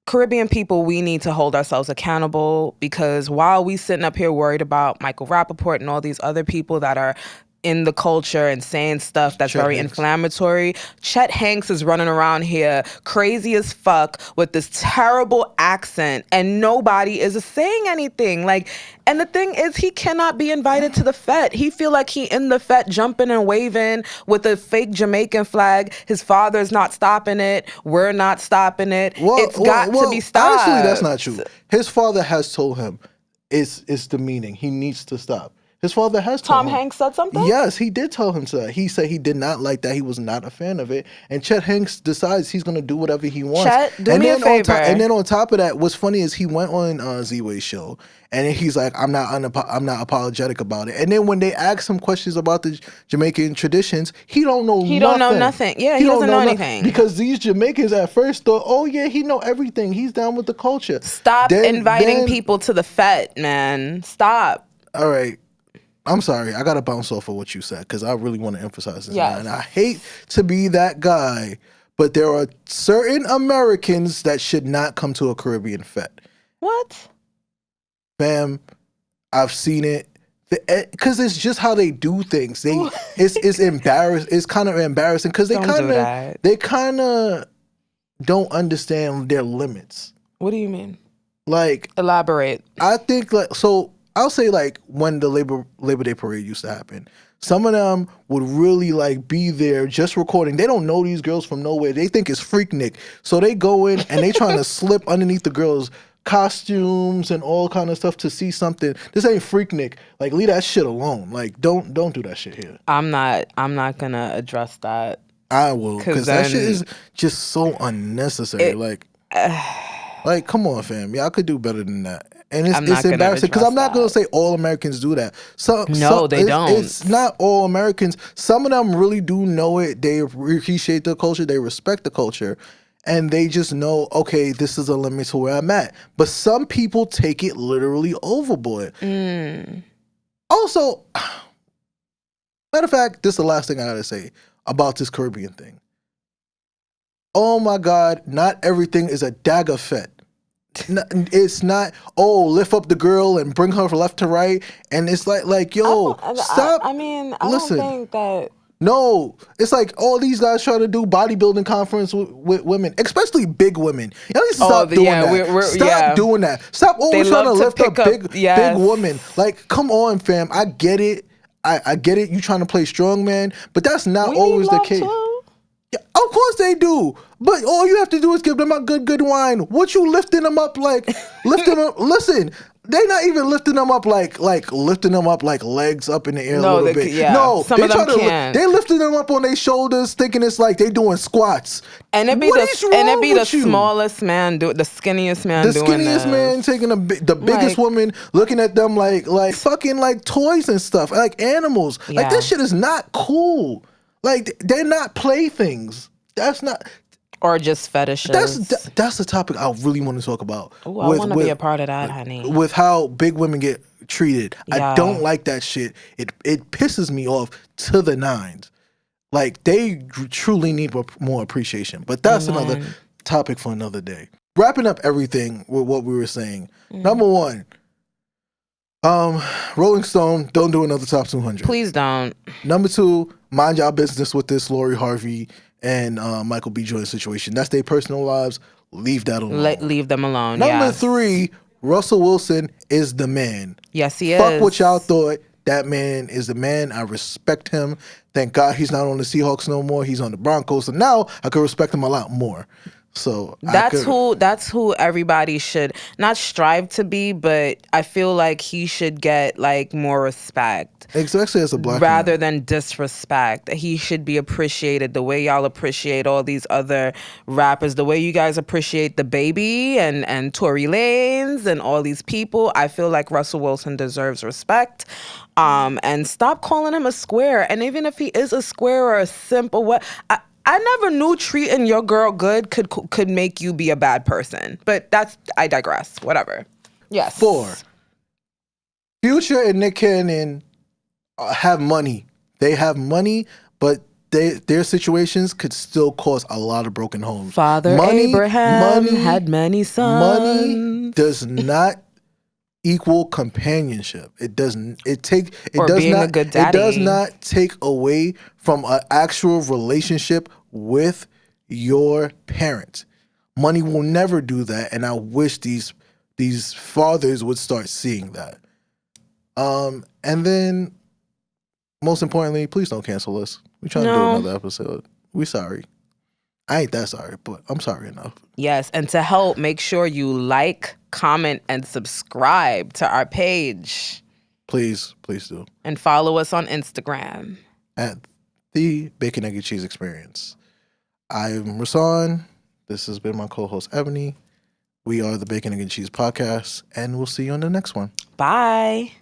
Caribbean people, we need to hold ourselves accountable, because while we sitting up here worried about Michael Rappaport and all these other people that are in the culture and saying stuff that's very inflammatory, Chet Hanks is running around here crazy as fuck with this terrible accent, and nobody is saying anything. Like, and the thing is, he cannot be invited to the Fet. He feel like he in the Fet jumping and waving with a fake Jamaican flag. His father's not stopping it. We're not stopping it. It's got to be stopped. Actually, that's not true. His father has told him it's demeaning. He needs to stop. His father has told him. Tom Hanks said something? Yes, he did tell him so. He said he did not like that. He was not a fan of it. And Chet Hanks decides he's going to do whatever he wants. Chet, do me a favor. And then on top of that, what's funny is he went on Z-Way's show, and he's like, I'm not apologetic about it. And then when they ask him questions about the Jamaican traditions, he don't know nothing. He don't know nothing. Yeah, he doesn't know anything. Because these Jamaicans at first thought, oh yeah, he know everything. He's down with the culture. Stop inviting people to the Fet, man. Stop. All right. I'm sorry, I gotta bounce off of what you said, because I really want to emphasize this. Yes. And I hate to be that guy, but there are certain Americans that should not come to a Caribbean Fet. What? Fam, I've seen it. Because it's just how they do things. It's embarrassing. It's kind of embarrassing because they kind of don't understand their limits. What do you mean? Like, elaborate. I think I'll say, like, when the Labor Day parade used to happen, some of them would really, like, be there just recording. They don't know these girls from nowhere. They think it's Freaknik. So they go in and they trying to slip underneath the girls' costumes and all kind of stuff to see something. This ain't Freaknik. Like, leave that shit alone. Like, don't do that shit here. I'm not gonna address that. I will, because that shit is just so unnecessary. Like, come on, fam. Y'all could do better than that. And it's embarrassing, because I'm not going to say all Americans do that. They don't. It's not all Americans. Some of them really do know it. They appreciate the culture. They respect the culture. And they just know, okay, this is a limit to where I'm at. But some people take it literally overboard. Also, matter of fact, this is the last thing I got to say about this Caribbean thing. Oh my God, not everything is a dagger Fet. It's not, lift up the girl and bring her from left to right. And it's like, yo, stop. I don't think that. No, it's like all these guys trying to do bodybuilding conference with women, especially big women. Y'all need to stop doing that. Stop doing that. Stop always trying to lift up big women. Like, come on, fam. I get it. I get it. You trying to play strongman, but that's not always the case. Yeah, of course they do. But all you have to do is give them a good wine. What you lifting them up like? Lifting them up. Listen, they're not even lifting them up like lifting them up like legs up in the air a little bit. Yeah. No, some of them can't. They lifting them up on their shoulders, thinking it's like they doing squats. And it be the smallest man, the skinniest man doing that. The skinniest man taking the biggest woman, looking at them like fucking like toys and stuff, like animals. Yeah. Like, this shit is not cool. Like, they're not playthings. That's not. Or just fetishes. That's the topic I really want to talk about. Ooh, I want to be a part of that, honey. With how big women get treated. Yeah. I don't like that shit. It pisses me off to the nines. Like, they truly need more appreciation. But that's another topic for another day. Wrapping up everything with what we were saying. Number one, Rolling Stone, don't do another top 200. Please don't. Number two, mind y'all business with this Lori Harvey and Michael B. Jordan situation. That's their personal lives. Leave that alone. Leave them alone. Number three, Russell Wilson is the man. Yes, he is. Fuck what y'all thought. That man is the man. I respect him. Thank God he's not on the Seahawks no more. He's on the Broncos. So now I can respect him a lot more. So That's who everybody should not strive to be, but I feel like he should get like more respect especially as a black rather man. than disrespect. He should be appreciated the way y'all appreciate all these other rappers, the way you guys appreciate the baby and Tory Lanez and all these people. I feel like Russell Wilson deserves respect. And stop calling him a square. And even if he is a square or a simp or what, I never knew treating your girl good could make you be a bad person. But I digress. Whatever. Yes. 4, Future and Nick Cannon have money. They have money, but their situations could still cause a lot of broken homes. Father Abraham had many sons. Money does not equal companionship. It doesn't. It does being not. a good It does daddy. not take away from an actual relationship with your parent. Money will never do that, and I wish these fathers would start seeing that. And then, most importantly, please don't cancel us. We're trying to do another episode. We sorry. I ain't that sorry, but I'm sorry enough. Yes, and to help, make sure you like, comment, and subscribe to our page. Please do. And follow us on Instagram. At the Bacon, Egg, and Cheese Experience. I'm Rasan. This has been my co-host, Ebony. We are the Bacon, Egg, and Cheese Podcast, and we'll see you on the next one. Bye.